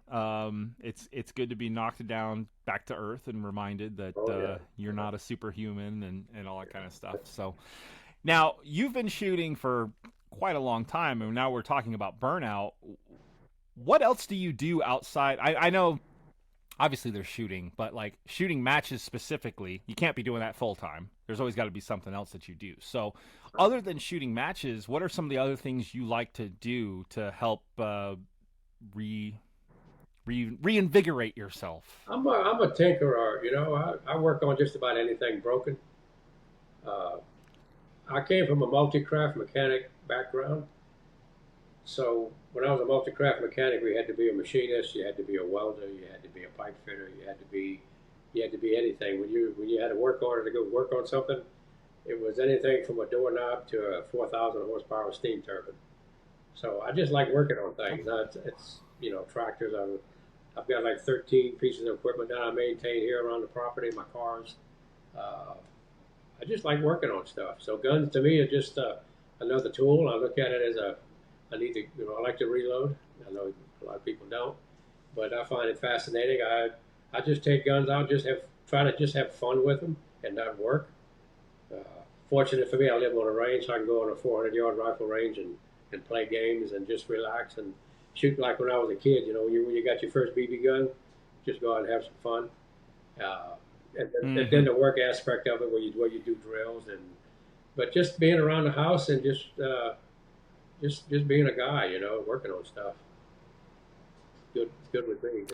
It's good to be knocked down back to earth and reminded that you're not a superhuman and all that kind of stuff. So now you've been shooting for quite a long time, and now we're talking about burnout. What else do you do outside? I know obviously there's shooting, but like shooting matches specifically, you can't be doing that full time. There's always got to be something else that you do. So other than shooting matches, what are some of the other things you like to do to help reinvigorate yourself? I'm a tinkerer. I work on just about anything broken. I came from a multi-craft mechanic background. So when I was a multi-craft mechanic, we had to be a machinist, you had to be a welder, you had to be a pipe fitter, you had to be anything. When you had a work order to go work on something, it was anything from a doorknob to a 4,000 horsepower steam turbine. So I just like working on things. It's tractors. I've got like 13 pieces of equipment that I maintain here around the property, my cars. I just like working on stuff. So guns to me are just another tool. I look at it as I like to reload. I know a lot of people don't, but I find it fascinating. I just take guns out, try to have fun with them and not work. Fortunate for me, I live on a range, so I can go on a 400-yard rifle range and play games and just relax and shoot like when I was a kid. When you got your first BB gun, just go out and have some fun. And then the work aspect of it, where you do drills, but just being around the house and just being a guy, working on stuff. Good with me,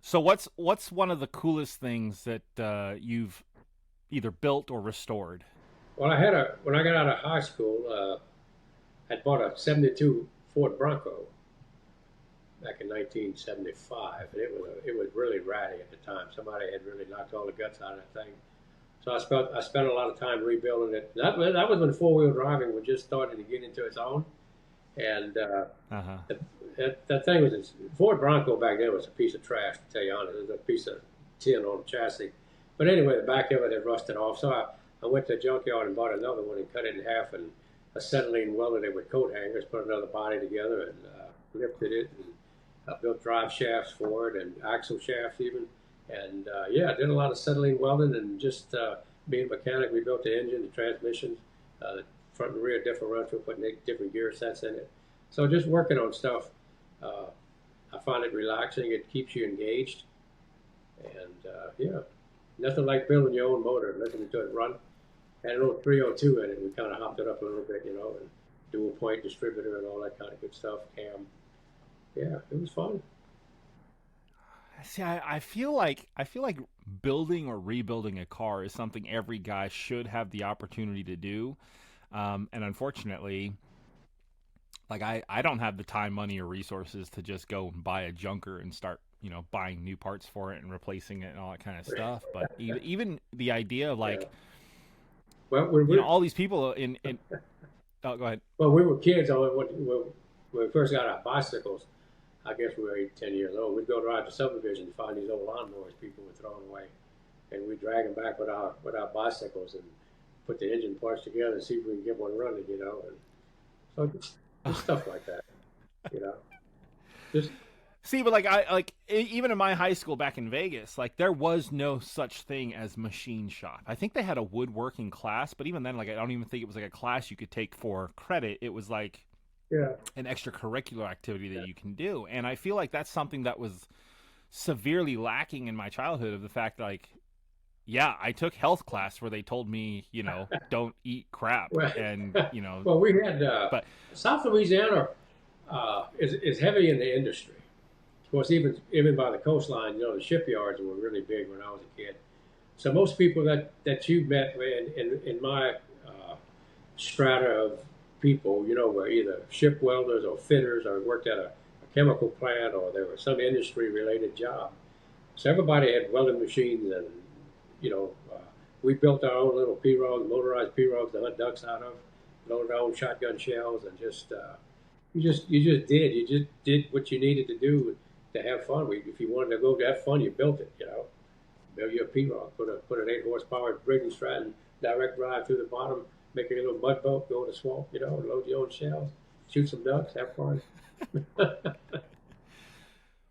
So what's one of the coolest things that you've either built or restored? Well, when I got out of high school, I bought a '72 Ford Bronco back in 1975, and it was really ratty at the time. Somebody had really knocked all the guts out of that thing. So I spent a lot of time rebuilding it. That was when four-wheel driving was just starting to get into its own, and that thing was Ford Bronco back then was a piece of trash, to tell you honest. It was a piece of tin on the chassis. But anyway, the back of it had rusted off. So I went to the junkyard and bought another one and cut it in half and acetylene welded it with coat hangers, put another body together and lifted it. And I built drive shafts for it and axle shafts even. And I did a lot of acetylene welding and just being a mechanic, we built the engine, the transmissions, the front and rear differential, putting different gear sets in it. So just working on stuff, I find it relaxing. It keeps you engaged. And nothing like building your own motor, listening to it run. had an old 302 in it. We kind of hopped it up a little bit, and dual point distributor and all that kind of good stuff. Cam, yeah, it was fun. See, I feel like building or rebuilding a car is something every guy should have the opportunity to do. And unfortunately, like I don't have the time, money, or resources to just go and buy a junker and start, buying new parts for it and replacing it and all that kind of stuff. But even the idea of Yeah. like, Well, we all these people in oh, go ahead. well, we were kids. When we first got our bicycles, I guess we were 8, 10 years old. We'd go drive to subdivision to find these old lawnmowers people were throwing away, and we'd drag them back with our bicycles and put the engine parts together and see if we can get one running, And so just stuff like that, you know. Just See, but like even in my high school back in Vegas, like there was no such thing as machine shop. I think they had a woodworking class, but even then, like I don't even think it was like a class you could take for credit. It was like yeah, an extracurricular activity that you can do, and I feel like that's something that was severely lacking in my childhood. Of the fact, like, yeah, I took health class where they told me, don't eat crap, well, and well, we had but South Louisiana is heavy in the industry. Of course, even by the coastline, the shipyards were really big when I was a kid. So most people that you met in my strata of people, were either ship welders or fitters or worked at a chemical plant or there was some industry related job. So everybody had welding machines and, you know, uh, we built our own little pirogues, motorized pirogues to hunt ducks out of, loaded our own shotgun shells and you just did what you needed to do to have fun. If you wanted to go to have fun, you built it. Build your pirogue, put an 8 horsepower Briggs Stratton direct drive through the bottom, make a little mud boat, go in the swamp, load your own shells, shoot some ducks, have fun.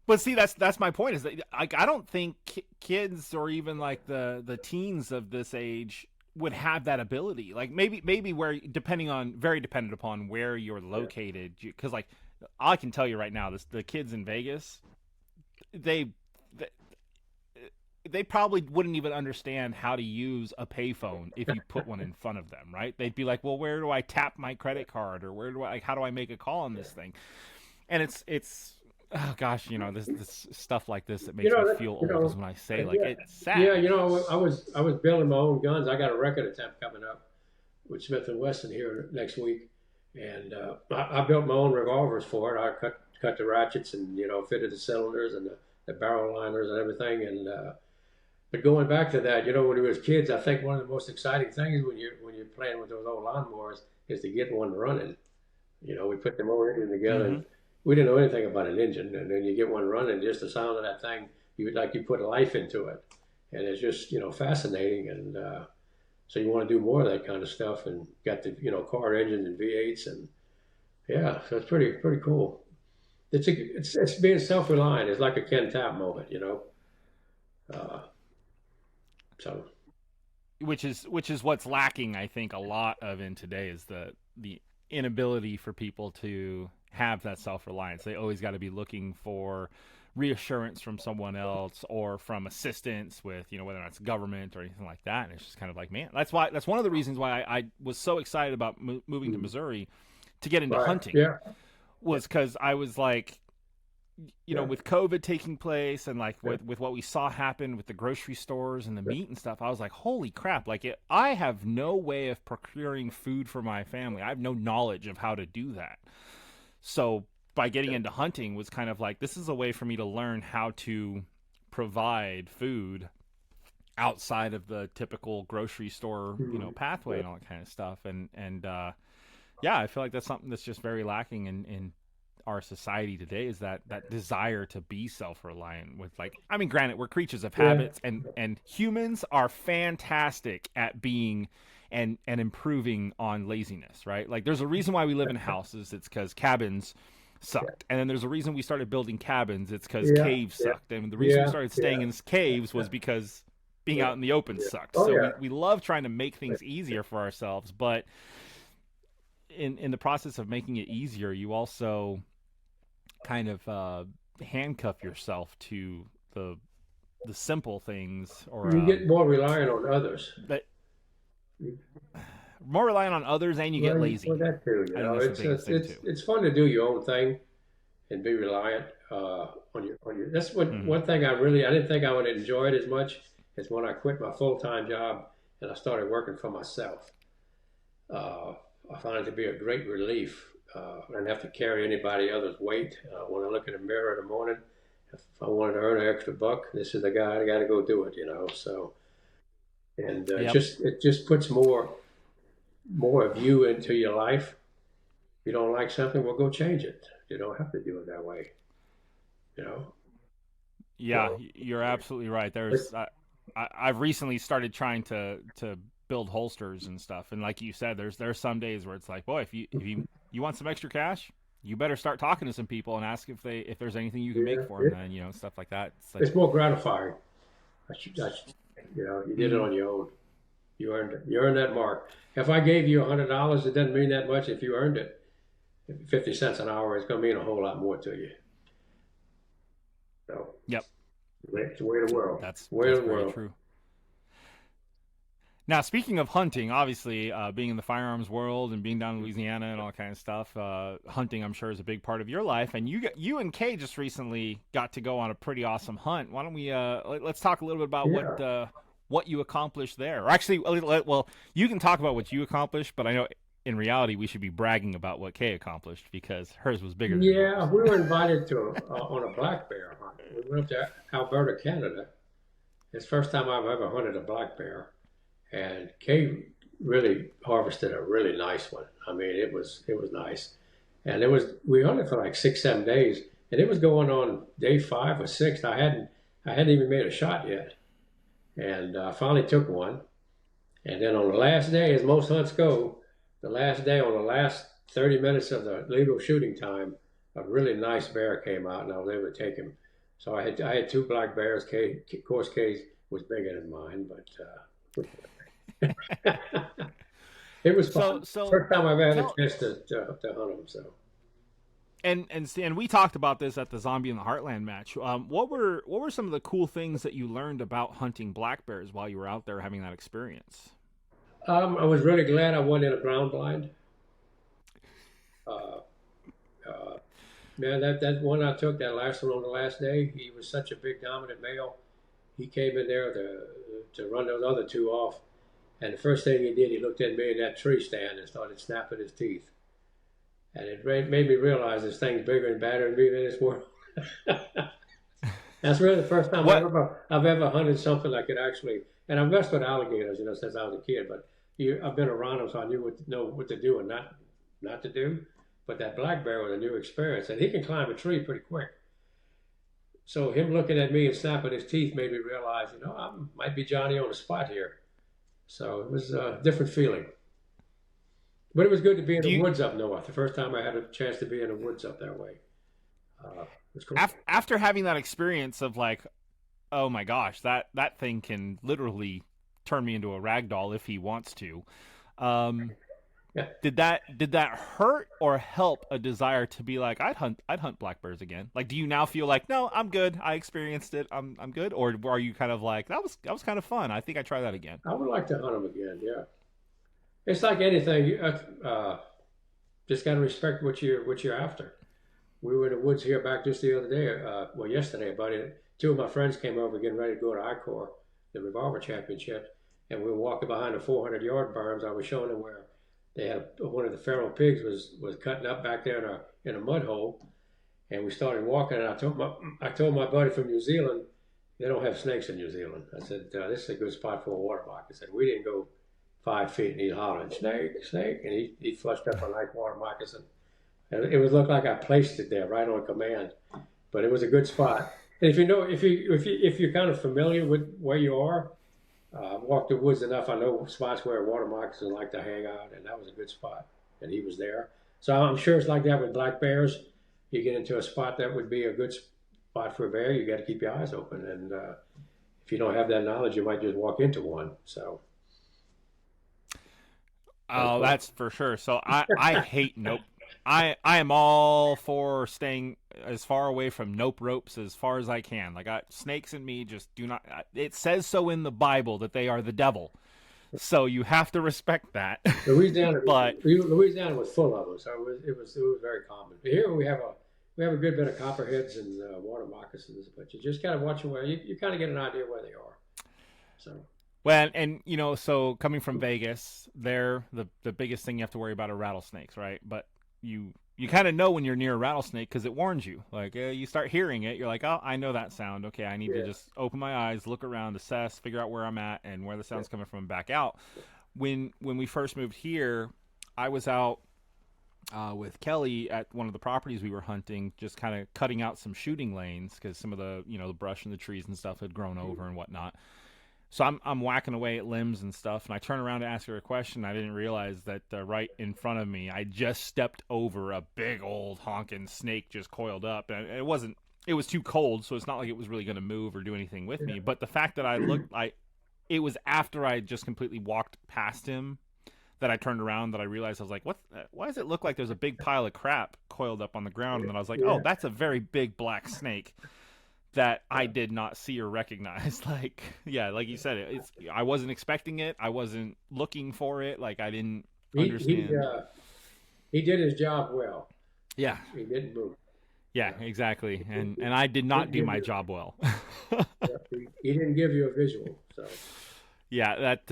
But see, that's my point. Is that like I don't think kids or even like the teens of this age would have that ability. Like maybe where very dependent upon where you're Yeah. located. Because like I can tell you right now, the kids in Vegas, they they probably wouldn't even understand how to use a payphone if you put one in front of them, right? They'd be like, "Well, where do I tap my credit card, or how do I make a call on this thing?" And it's oh gosh, this stuff like this that makes me feel old is when I say like Yeah, it's yeah. sad. I was building my own guns. I got a record attempt coming up with Smith and Wesson here next week, and I built my own revolvers for it. I cut the ratchets and fitted the cylinders and the barrel liners and everything. And but going back to that, when we was kids, I think one of the most exciting things when you're playing with those old lawnmowers is to get one running. We put them all in together. Mm-hmm. And we didn't know anything about an engine, and then you get one running, just the sound of that thing, you put a life into it, and it's just fascinating. And so you want to do more of that kind of stuff, and got the car engines and V8s, and yeah, so it's pretty cool. It's being self reliant. It's like a Ken Tap moment. Uh, so Which is what's lacking, I think, a lot of in today is the inability for people to have that self-reliance. They always got to be looking for reassurance from someone else or from assistance with whether or not it's government or anything like that. And it's just kind of like, man, that's one of the reasons why I was so excited about moving to Missouri to get into right, hunting, yeah, was because I was like, yeah, with COVID taking place and like yeah, with what we saw happen with the grocery stores and the meat and stuff, I was like, holy crap, like I have no way of procuring food for my family. I have no knowledge of how to do that. So by getting yeah, into hunting was kind of like, this is a way for me to learn how to provide food outside of the typical grocery store, mhm, pathway yeah, and all that kind of stuff. And yeah, I feel like that's something that's just very lacking in our society today, is that desire to be self-reliant. With like, I mean, granted, we're creatures of yeah, habits, and humans are fantastic at being and improving on laziness, right? Like there's a reason why we live in houses. It's because cabins sucked, and then there's a reason we started building cabins. It's because yeah, caves yeah, sucked, and the reason we yeah, started staying yeah, in caves yeah, was because being yeah, out in the open yeah. sucked. Oh So yeah, we love trying to make things easier for ourselves, but in the process of making it easier, you also kind of handcuff yourself to the simple things, or you get more reliant on others. that more reliant on others, and you get lazy. Well, that too. I think that's the biggest thing too. It's fun to do your own thing and be reliant on your. That's one thing I didn't think I would enjoy it as much as when I quit my full time job and I started working for myself. Uh, I find it to be a great relief. I don't have to carry anybody else's weight. When I look in the mirror in the morning, if I wanted to earn an extra buck, this is the guy. I got to go do it. So and Yep. it just puts more of you into your life. If you don't like something, well, go change it. You don't have to do it that way. You know. Yeah, So, you're absolutely right. but I've recently started trying to build holsters and stuff, and like you said, there's some days where it's like, boy, if you want some extra cash, you better start talking to some people and ask if there's anything you can make yeah, for them, and stuff like that. It's like, it's more gratifying. You did it mm, on your own. You earned it. You earned that mark. If I gave you $100, it doesn't mean that much. If you earned it, 50 cents an hour, it's going to mean a whole lot more to you. So yep, it's the way of the world. Way that's of the very world. true. Now, speaking of hunting, obviously, being in the firearms world and being down in Louisiana and all that kind of stuff, hunting, I'm sure, is a big part of your life. And you and Kay just recently got to go on a pretty awesome hunt. Why don't we let's talk a little bit about Yeah. what you accomplished there? Or actually, well, you can talk about what you accomplished, but I know in reality we should be bragging about what Kay accomplished because hers was bigger than yours. Yeah, we were invited to on a black bear hunt. We went up to Alberta, Canada. It's the first time I've ever hunted a black bear, and Kay really harvested a really nice one. I mean, it was nice, and we hunted for like 6 7 days, and it was going on day 5 or 6. I hadn't even made a shot yet, and I finally took one. And then on the last day, as most hunts go, the last day on the last 30 minutes of the legal shooting time, a really nice bear came out, and I was able to take him. So I had two black bears. Of course, Kay's was bigger than mine, but it was So fun. so First time I've had a tell chance to hunt them. So and we talked about this at the Zombie in the Heartland match. What were some of the cool things that you learned about hunting black bears while you were out there having that experience? I was really glad I went in a ground blind. Uh, uh, Man, that one I took, that last one on the last day, he was such a big dominant male. He came in there to run those other two off, and the first thing he did, he looked at me in that tree stand and started snapping his teeth. And it made me realize this thing's bigger and badder than me than this world. That's really the first time What? I've ever hunted something that could actually. And I've messed with alligators, since I was a kid. But I've been around them, so I knew what to do and not to do. But that black bear was a new experience, and he can climb a tree pretty quick. So him looking at me and snapping his teeth made me realize, I might be Johnny on the spot here. So it was a different feeling. But it was good to be in Do the you woods up north. The first time I had a chance to be in the woods up that way. It was cool. after having that experience of like, oh my gosh, that thing can literally turn me into a rag doll if he wants to. Um, Yeah. did that hurt or help a desire to be like, I'd hunt black bears again? Like, do you now feel like, no, I'm good, I experienced it, I'm good, or are you kind of like, that was kind of fun, I think I try that again? I would like to hunt them again. Yeah. It's like anything. Just got to respect what you're after. We were in the woods here back just the other day. Yesterday, buddy. Two of my friends came over getting ready to go to ICOR, the Revolver Championship, and we were walking behind the 400-yard berms. I was showing them where they had one of the feral pigs was cutting up back there in a mud hole, and we started walking. And I told my buddy from New Zealand, they don't have snakes in New Zealand. I said, this is a good spot for a water block. I said, we didn't go 5 feet and he's hollering, snake, snake. And he flushed up a nice water moccasin. And it would look like I placed it there right on command, but it was a good spot. And if you're kind of familiar with where you are, I've walked the woods enough. I know spots where water moccasins like to hang out, and that was a good spot. And he was there. So I'm sure it's like that with black bears. You get into a spot that would be a good spot for a bear, you got to keep your eyes open. And if you don't have that knowledge, you might just walk into one. So that's Oh, what. that's for sure. So I hate nope. I am all for staying as far away from nope ropes as far as I can. Like, snakes and me just do not. It says so in the Bible that they are the devil. So you have to respect that. Louisiana, But Louisiana was full of them, so it was very common. Here we have a good bit of copperheads and water moccasins, but you just gotta watch them where you kind of get an idea where they are. So well, and so coming from Vegas, there the biggest thing you have to worry about are rattlesnakes, right? But you kind of know when you're near a rattlesnake because it warns you. Like you start hearing it, you're like, oh, I know that sound. Okay, I need to yeah, just open my eyes, look around, assess, figure out where I'm at and where the sound's coming from, and back out. When we first moved here, I was out with Kelly at one of the properties we were hunting, just kind of cutting out some shooting lanes because some of the the brush and the trees and stuff had grown over and whatnot. So I'm whacking away at limbs and stuff, and I turn around to ask her a question. I didn't realize that right in front of me, I just stepped over a big old honking snake just coiled up, and it wasn't. It was too cold, so it's not like it was really going to move or do anything with me. But the fact that I looked, it was after I just completely walked past him that I turned around that I realized I was like, what? Why does it look like there's a big pile of crap coiled up on the ground? And then I was like, oh, that's a very big black snake that I did not see or recognize. Like, yeah, like you said, I wasn't expecting it. I wasn't looking for it. Like, I didn't understand. he did his job well. Yeah, He didn't move. yeah, exactly. And I did not do my job well. He didn't give you a visual. So Yeah, that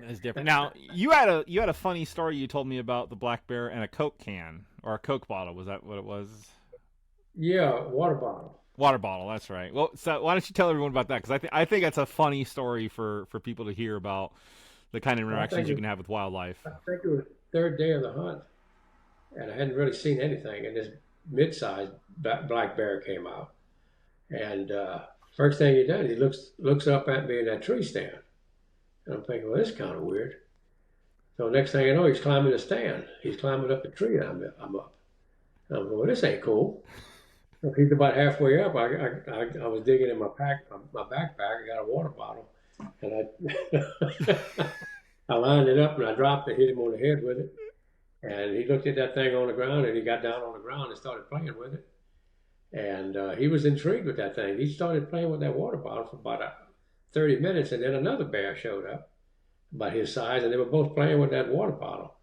is different. Now, you had a funny story you told me about the black bear and a Coke can or a Coke bottle. Was that what it was? yeah, water bottle. Water bottle, that's right. Well, so why don't you tell everyone about that? Because I think that's a funny story for people to hear about the kind of interactions you can have with wildlife. I think it was third day of the hunt, and I hadn't really seen anything, and this mid-sized black bear came out, and first thing he does, he looks up at me in that tree stand, and I'm thinking, well, this is kind of weird. So next thing you know, he's climbing the stand. He's climbing up the tree, and I'm up. And I'm going, well, this ain't cool. He's about halfway up. I was digging in my backpack. I got a water bottle, and I lined it up and I dropped it, hit him on the head with it. And he looked at that thing on the ground, and he got down on the ground and started playing with it. And he was intrigued with that thing. He started playing with that water bottle for about 30 minutes, and then another bear showed up about his size, and they were both playing with that water bottle.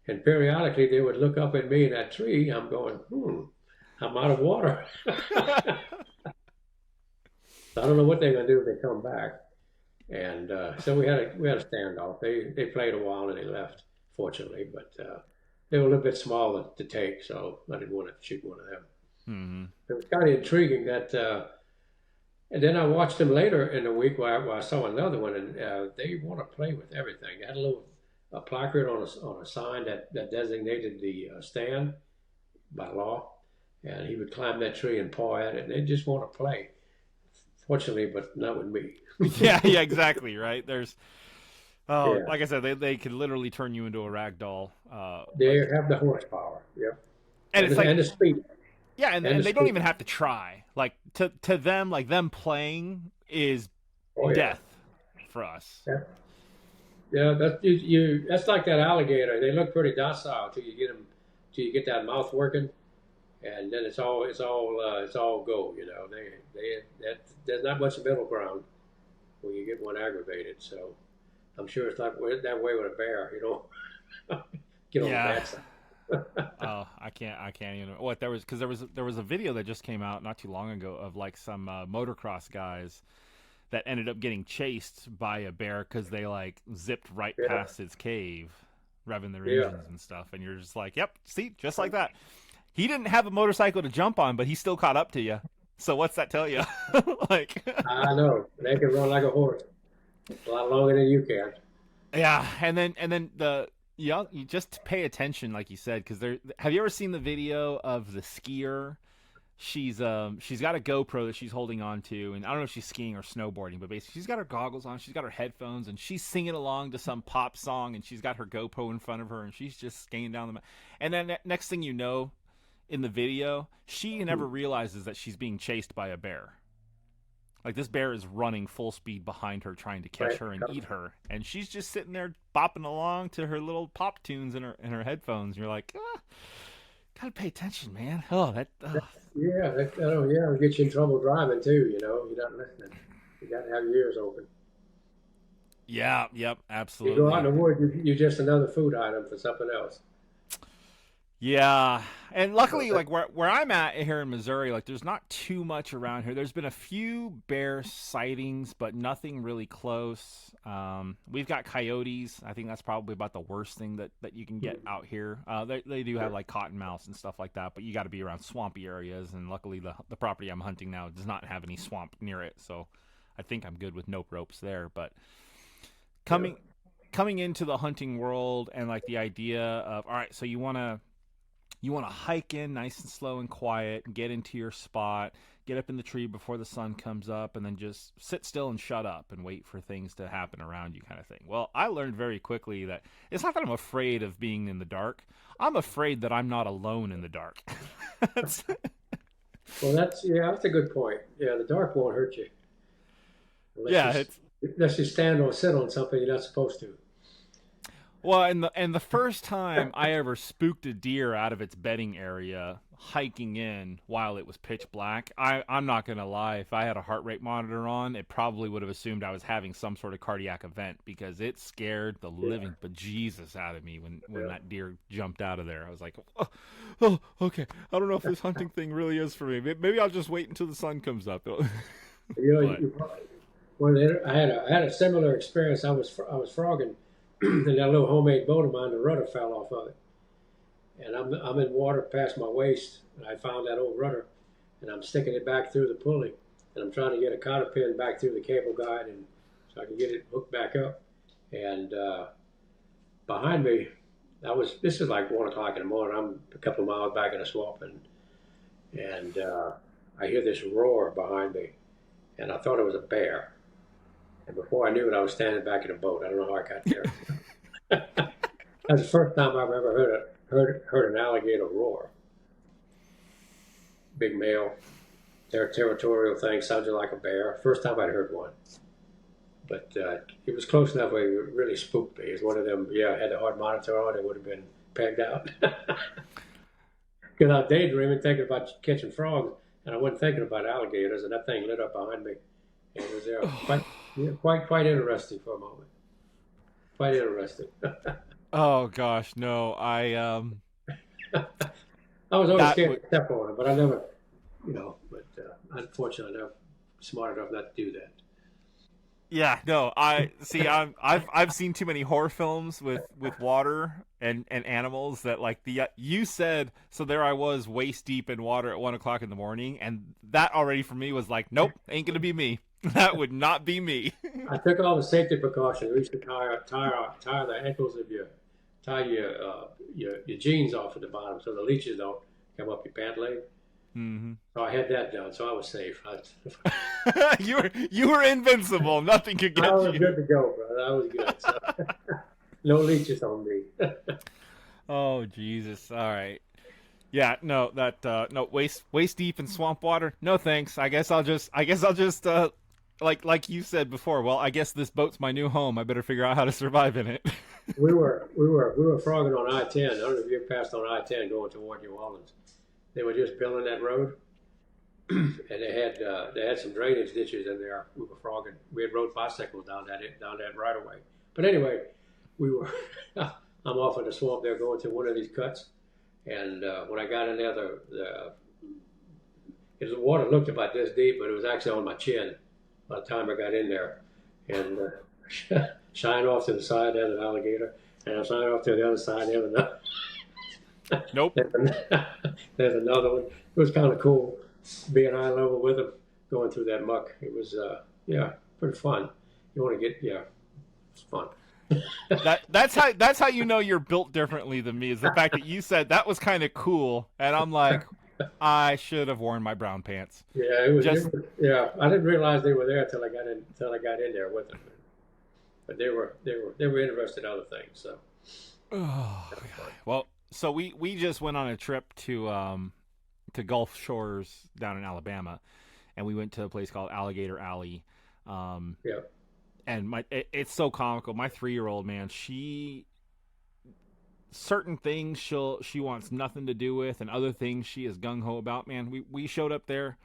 And periodically, they would look up at me in that tree. I'm going, I'm out of water. I don't know what they're going to do if they come back. And so we had a standoff. They played a while and they left, fortunately, but they were a little bit small to take, so I didn't want to shoot one of them. Mm-hmm. It was kind of intriguing that. And then I watched them later in the week where I saw another one, and they want to play with everything. They had a placard on a sign that designated the stand by law. And he would climb that tree and paw at it, and they just want to play. Fortunately, but not with me. yeah, exactly, right? There's, like I said, they could literally turn you into a rag doll. They have the horsepower, yep. And it's and the speed. Yeah, and they don't even have to try. Like, to them, like, them playing is death for us. Yeah, that's like that alligator. They look pretty docile till you get that mouth working. And then it's all go. There's not much middle ground when you get one aggravated. So I'm sure it's like that way with a bear. You don't get on the bad side. Oh, I can't even. What there was a video that just came out not too long ago of like some motocross guys that ended up getting chased by a bear because they like zipped right past its cave, revving their engines and stuff. And you're just like, yep, see, just like that. He didn't have a motorcycle to jump on, but he still caught up to you. So what's that tell you? Like, I know they can run like a horse, a lot longer than you can. Yeah, and then you just pay attention, like you said, because have you ever seen the video of the skier? She's got a GoPro that she's holding on to, and I don't know if she's skiing or snowboarding, but basically she's got her goggles on, she's got her headphones, and she's singing along to some pop song, and she's got her GoPro in front of her, and she's just skating down the mountain. And then next thing you know, in the video, she never realizes that she's being chased by a bear. Like, this bear is running full speed behind her, trying to catch her and eat her, and she's just sitting there bopping along to her little pop tunes in her headphones. And you're like, gotta pay attention, man. It'll get you in trouble driving too. You're not listening. You gotta have your ears open. Yeah, yep, You go out absolutely. in the woods, you're just another food item for something else. Yeah, and So luckily, like where I'm at here in Missouri, like there's not too much around here. There's been a few bear sightings, but nothing really close. We've got coyotes. I think that's probably about the worst thing that you can get out here. They do have like cottonmouths and stuff like that, but you got to be around swampy areas. And luckily, the property I'm hunting now does not have any swamp near it, so I think I'm good with nope ropes there. But yeah, coming coming into the hunting world and like the idea of all right, so you want to hike in nice and slow and quiet and get into your spot, get up in the tree before the sun comes up, and then just sit still and shut up and wait for things to happen around you, kind of thing. Well, I learned very quickly that it's not that I'm afraid of being in the dark. I'm afraid that I'm not alone in the dark. That's, well, that's a good point. Yeah, the dark won't hurt you unless yeah, it's unless you stand or sit on something you're not supposed to. well, and the first time I ever spooked a deer out of its bedding area hiking in while it was pitch black, I'm not gonna lie, if I had a heart rate monitor on, it probably would have assumed I was having some sort of cardiac event because it scared the Yeah, living bejesus out of me when yeah. that deer jumped out of there. I was like, oh, okay, I don't know if this hunting thing really is for me. Maybe I'll just wait until the sun comes up. You know, But I had a similar experience. I was frogging, and that little homemade boat of mine, the rudder fell off of it, and I'm in water past my waist, and I found that old rudder, and I'm sticking it back through the pulley, and I'm trying to get a cotter pin back through the cable guide, and so I can get it hooked back up. And behind me, this is like 1 o'clock in the morning. I'm a couple of miles back in the swamp, and I hear this roar behind me, and I thought it was a bear. And before I knew it, I was standing back in a boat. I don't know how I got there. That's the first time I've ever heard an alligator roar. Big male, their territorial thing sounded like a bear. First time I'd heard one, but it was close enough where it really spooked me. It's one of them. Yeah, I had the heart monitor on. It would have been pegged out. Because I was daydreaming, thinking about catching frogs, and I wasn't thinking about alligators. And that thing lit up behind me, and it was there. Quite, yeah, quite interesting for a moment. Quite interesting. oh gosh, no, I was always that scared would to step on it, but I never, But unfortunately, I'm smart enough not to do that. Yeah, no, I see. I've seen too many horror films with water and animals that like you said. So there I was waist deep in water at 1 o'clock in the morning, and that already for me was like, nope, ain't gonna be me. That would not be me. I took all the safety precautions. We used to tie the ankles of tie your jeans off at the bottom so the leeches don't come up your pant leg. hmm So I had that done, so I was safe. you were invincible. Nothing could I get was good you. to go, brother. I was good. So no leeches on me. Oh Jesus! All right. Yeah, no, that no waist deep in swamp water. No thanks. I guess I'll just like you said before. Well, I guess this boat's my new home. I better figure out how to survive in it. We were frogging on I-10. I don't know if you ever passed on I-10 going toward New Orleans. They were just building that road, and they had some drainage ditches in there. We were frogging. We had rode bicycles down that right away. But anyway, we were. I'm off in the swamp there, going to one of these cuts, and when I got in there, the water looked about this deep, but it was actually on my chin by the time I got in there, and shine off to the side, there's an alligator, and I shine off to the other side, there's another. Nope. There's another one. It was kind of cool being eye level with them, going through that muck. It was, yeah, pretty fun. You want to yeah, it's fun. That's how you know you're built differently than me is the fact that you said that was kind of cool, and I'm like, I should have worn my brown pants. Yeah, it was, Just yeah. I didn't realize they were there until I got in there with them. But they were interested in other things. So oh, that was fun. well, so we just went on a trip to Gulf Shores down in Alabama, and we went to a place called Alligator Alley. Um, Yeah, and it's so comical. My 3-year-old, man, she certain things she wants nothing to do with, and other things she is gung ho about. Man, we showed up there.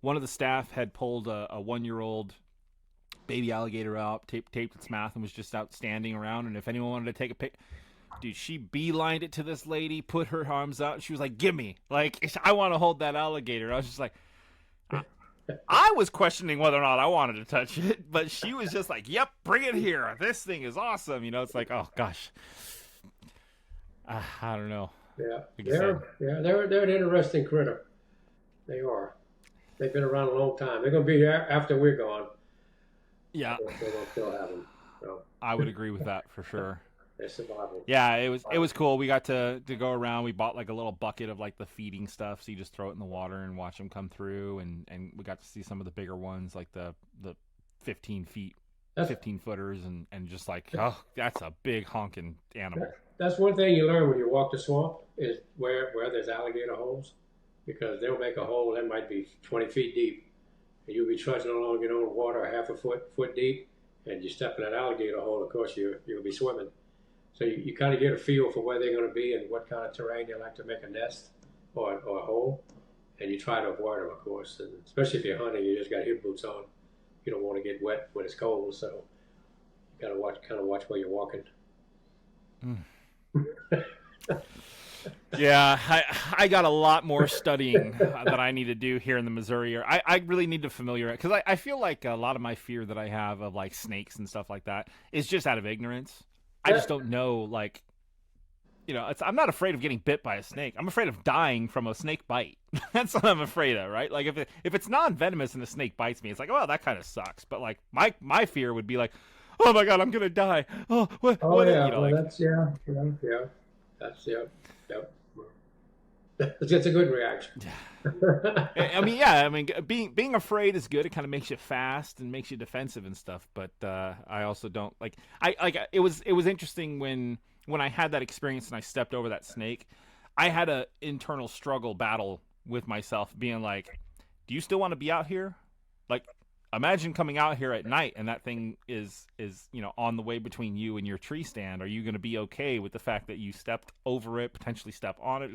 One of the staff had pulled a 1-year-old baby alligator out, taped its mouth, and was just out standing around. And if anyone wanted to take a pic, dude, she beelined it to this lady, put her arms out, and she was like, "Give me, like, I want to hold that alligator." I was just like, I was questioning whether or not I wanted to touch it, but she was just like, "Yep, bring it here. This thing is awesome." You know, it's like, oh gosh, I don't know. Yeah, they're an interesting critter. They are. They've been around a long time. They're going to be here after we're gone. Yeah, they're going to still have them. So. I would agree with that for sure. They're survival. Yeah, it was cool. We got to go around. We bought like a little bucket of like the feeding stuff, so you just throw it in the water and watch them come through. And we got to see some of the bigger ones, like the 15 footers, and just like, oh, that's a big honking animal. That's one thing you learn when you walk the swamp is where there's alligator holes, because they'll make a hole that might be 20 feet deep, and you'll be trudging along, in the water half a foot deep, and you step in that alligator hole. Of course, you'll be swimming. So you kind of get a feel for where they're going to be and what kind of terrain they like to make a nest or a hole, and you try to avoid them, of course. And especially if you're hunting, you just got hip boots on. You don't want to get wet when it's cold, so you got to watch where you're walking. Yeah, I got a lot more studying that I need to do here in the Missouri area. I really need to familiarize, because I feel like a lot of my fear that I have of like snakes and stuff like that is just out of ignorance. I just don't know, like, I'm not afraid of getting bit by a snake. I'm afraid of dying from a snake bite. That's what I'm afraid of, right? Like, if it's non-venomous and the snake bites me, it's like, well, that kind of sucks. But like, my fear would be like, oh my God, I'm gonna die. Oh, what? Oh yeah, like, that's Yep. It's a good reaction. I mean, being afraid is good. It kind of makes you fast and makes you defensive and stuff. But I also don't like. It was interesting when I had that experience and I stepped over that snake. I had a internal struggle battle with myself, being like, "Do you still want to be out here? Like, imagine coming out here at night and that thing is on the way between you and your tree stand. Are you going to be okay with the fact that you stepped over it, potentially step on it?"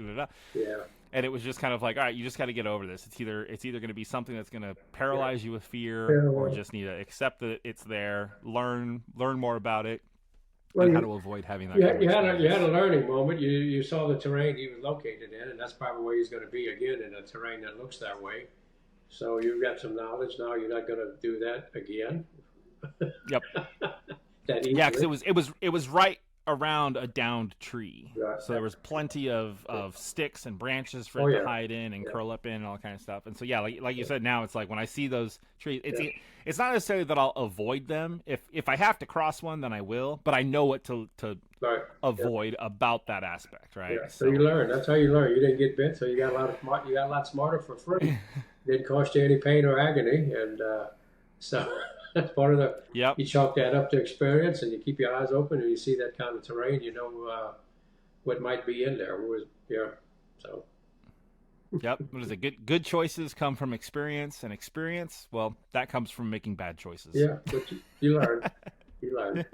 Yeah. And it was just kind of like, all right, you just got to get over this. It's either going to be something that's going to paralyze you with fear, or just need to accept that it's there, learn more about it, and how to avoid having that. You had a learning moment. You saw the terrain he was located in, and that's probably where he's going to be again, in a terrain that looks that way. So you've got some knowledge now. You're not going to do that again. Yep. Yeah, because it was right around a downed tree, right. So there was plenty of sticks and branches for it to hide in and curl up in and all kind of stuff. And so like you said, now it's like when I see those trees, it's not necessarily that I'll avoid them. If I have to cross one, then I will. But I know what to avoid about that aspect, right? Yeah. So you learn. That's how you learn. You didn't get bit, so you got a lot smarter for free. Didn't cost you any pain or agony, and so that's part of the. Yep. You chalk that up to experience, and you keep your eyes open, and you see that kind of terrain. You know what might be in there. So. Yep. What is it? Good choices come from experience, and experience, well, that comes from making bad choices. Yeah, but you learn. You learn.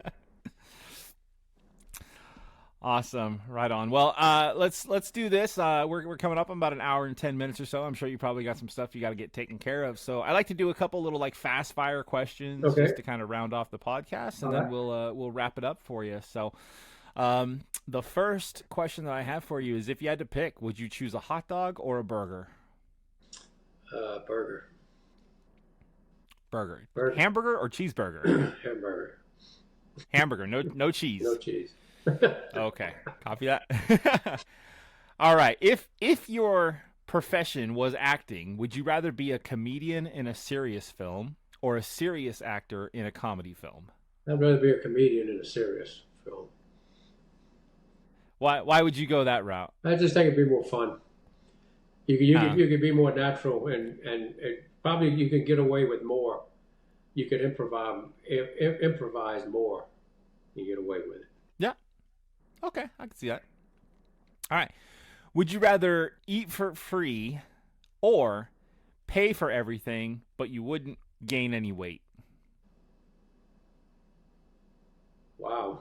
Awesome. Right on. Well, let's do this. We're coming up on about an hour and 10 minutes or so. I'm sure you probably got some stuff you got to get taken care of. So I like to do a couple little like fast fire questions just to kind of round off the podcast, and then we'll wrap it up for you. So the first question that I have for you is, if you had to pick, would you choose a hot dog or a burger? Burger. Burger. Hamburger or cheeseburger? Hamburger. No cheese. No cheese. Okay, copy that. All right. If your profession was acting, would you rather be a comedian in a serious film or a serious actor in a comedy film? I'd rather be a comedian in a serious film. Why would you go that route? I just think it'd be more fun. You could be more natural, and probably you could get away with more. You could improvise more. You get away with it. Yeah. Okay, I can see that. All right. Would you rather eat for free or pay for everything, but you wouldn't gain any weight? Wow.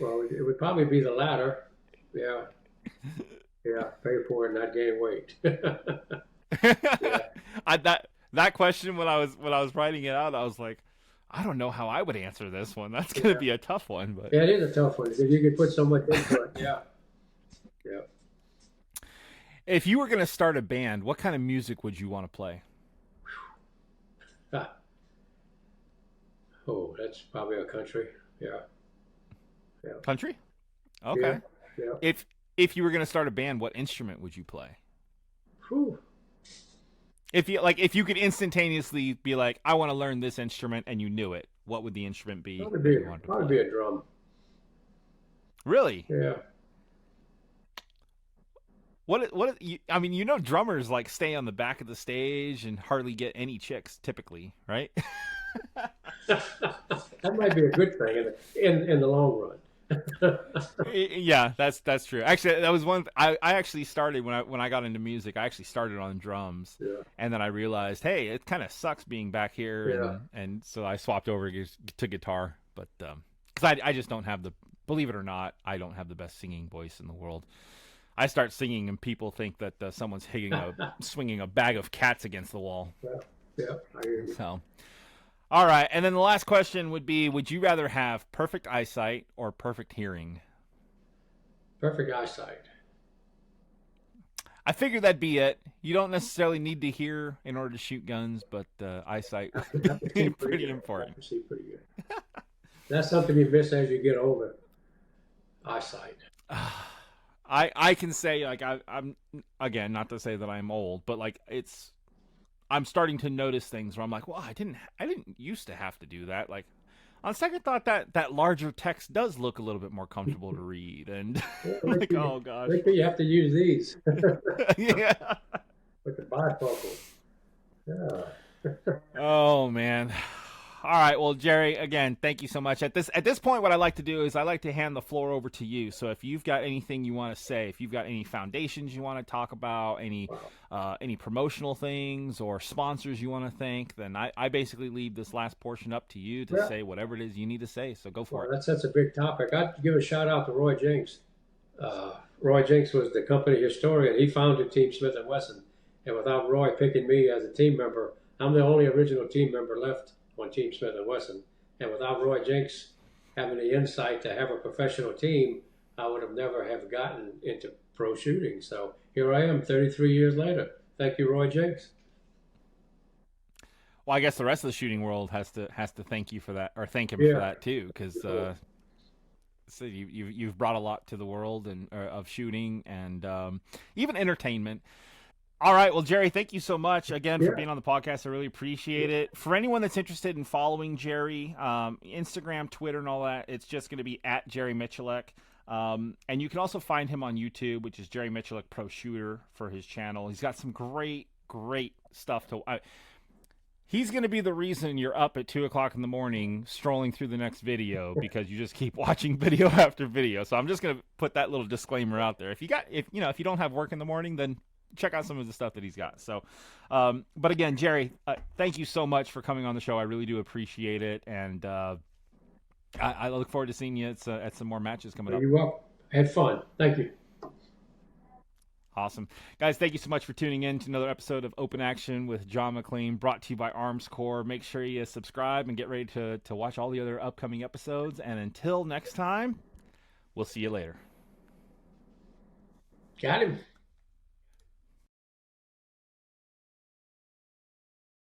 Well, it would probably be the latter. Yeah. Yeah, pay for it, not gain weight. Yeah. That question, when I was writing it out, I was like, I don't know how I would answer this one. That's going to Yeah. be a tough one, but Yeah, it is a tough one because you can put so much into it. Yeah. Yeah. if you were going to start a band, what kind of music would you want to play? Ah, oh, that's probably a country. Yeah. Yeah. Country? Yeah. Okay. Yeah. If you were going to start a band, what instrument would you play? Whew. If you could instantaneously be like, I want to learn this instrument, and you knew it, what would the instrument be that you wanted to Probably play? be a drum. Really? Yeah. I mean, drummers like stay on the back of the stage and hardly get any chicks typically, right? That might be a good thing in the long run. Yeah, that's true. Actually, that was I actually started when I got into music. I actually started on drums, Yeah. and then I realized, hey, it kind of sucks being back here, Yeah. and so I swapped over to guitar. But because I just don't have believe it or not, I don't have the best singing voice in the world. I start singing, and people think that someone's swinging a bag of cats against the wall. Yeah. Yeah. I hear you. So. All right, and then the last question would be, would you rather have perfect eyesight or perfect hearing? Perfect eyesight. I figured that'd be it. You don't necessarily need to hear in order to shoot guns, but eyesight I would can be see pretty good. I important. can see pretty good. That's something you miss as you get older. Eyesight. I can say, like, I'm again, not to say that I'm old, but like I'm starting to notice things where I'm like, well, I didn't used to have to do that. Like, on second thought, that larger text does look a little bit more comfortable to read, and Yeah, like, oh gosh, you have to use these yeah. with the bifocal. Yeah. Oh man. All right. Well, Jerry, again, thank you so much. At this point, what I like to do is I like to hand the floor over to you. So if you've got anything you want to say, if you've got any foundations you want to talk about, any promotional things or sponsors you want to thank, then I basically leave this last portion up to you to say whatever it is you need to say. So go for it. That's a big topic. I'd give a shout out to Roy Jenks. Roy Jenks was the company historian. He founded Team Smith and Wesson, and without Roy picking me as a team member, I'm the only original team member left on Team Smith and Wesson. And without Roy Jenks having the insight to have a professional team, I would have never have gotten into pro shooting. So here I am 33 years later. Thank you, Roy Jenks. Well, I guess the rest of the shooting world has to thank you for that, or thank him for that too, because so you've brought a lot to the world and of shooting and even entertainment. All right. Well, Jerry, thank you so much again for being on the podcast. I really appreciate it. For anyone that's interested in following Jerry, Instagram, Twitter, and all that, it's just going to be at Jerry Miculek. And you can also find him on YouTube, which is Jerry Miculek Pro Shooter for his channel. He's got some great stuff he's going to be the reason you're up at 2 o'clock in the morning strolling through the next video because you just keep watching video after video. So I'm just going to put that little disclaimer out there. If you don't have work in the morning, then check out some of the stuff that he's got. So, but again, Jerry, thank you so much for coming on the show. I really do appreciate it. And I look forward to seeing you at some more matches coming up. You're welcome. Had fun. Thank you. Awesome. Guys, thank you so much for tuning in to another episode of Open Action with John McClain, brought to you by Armscor. Make sure you subscribe and get ready to watch all the other upcoming episodes. And until next time, we'll see you later. Got him.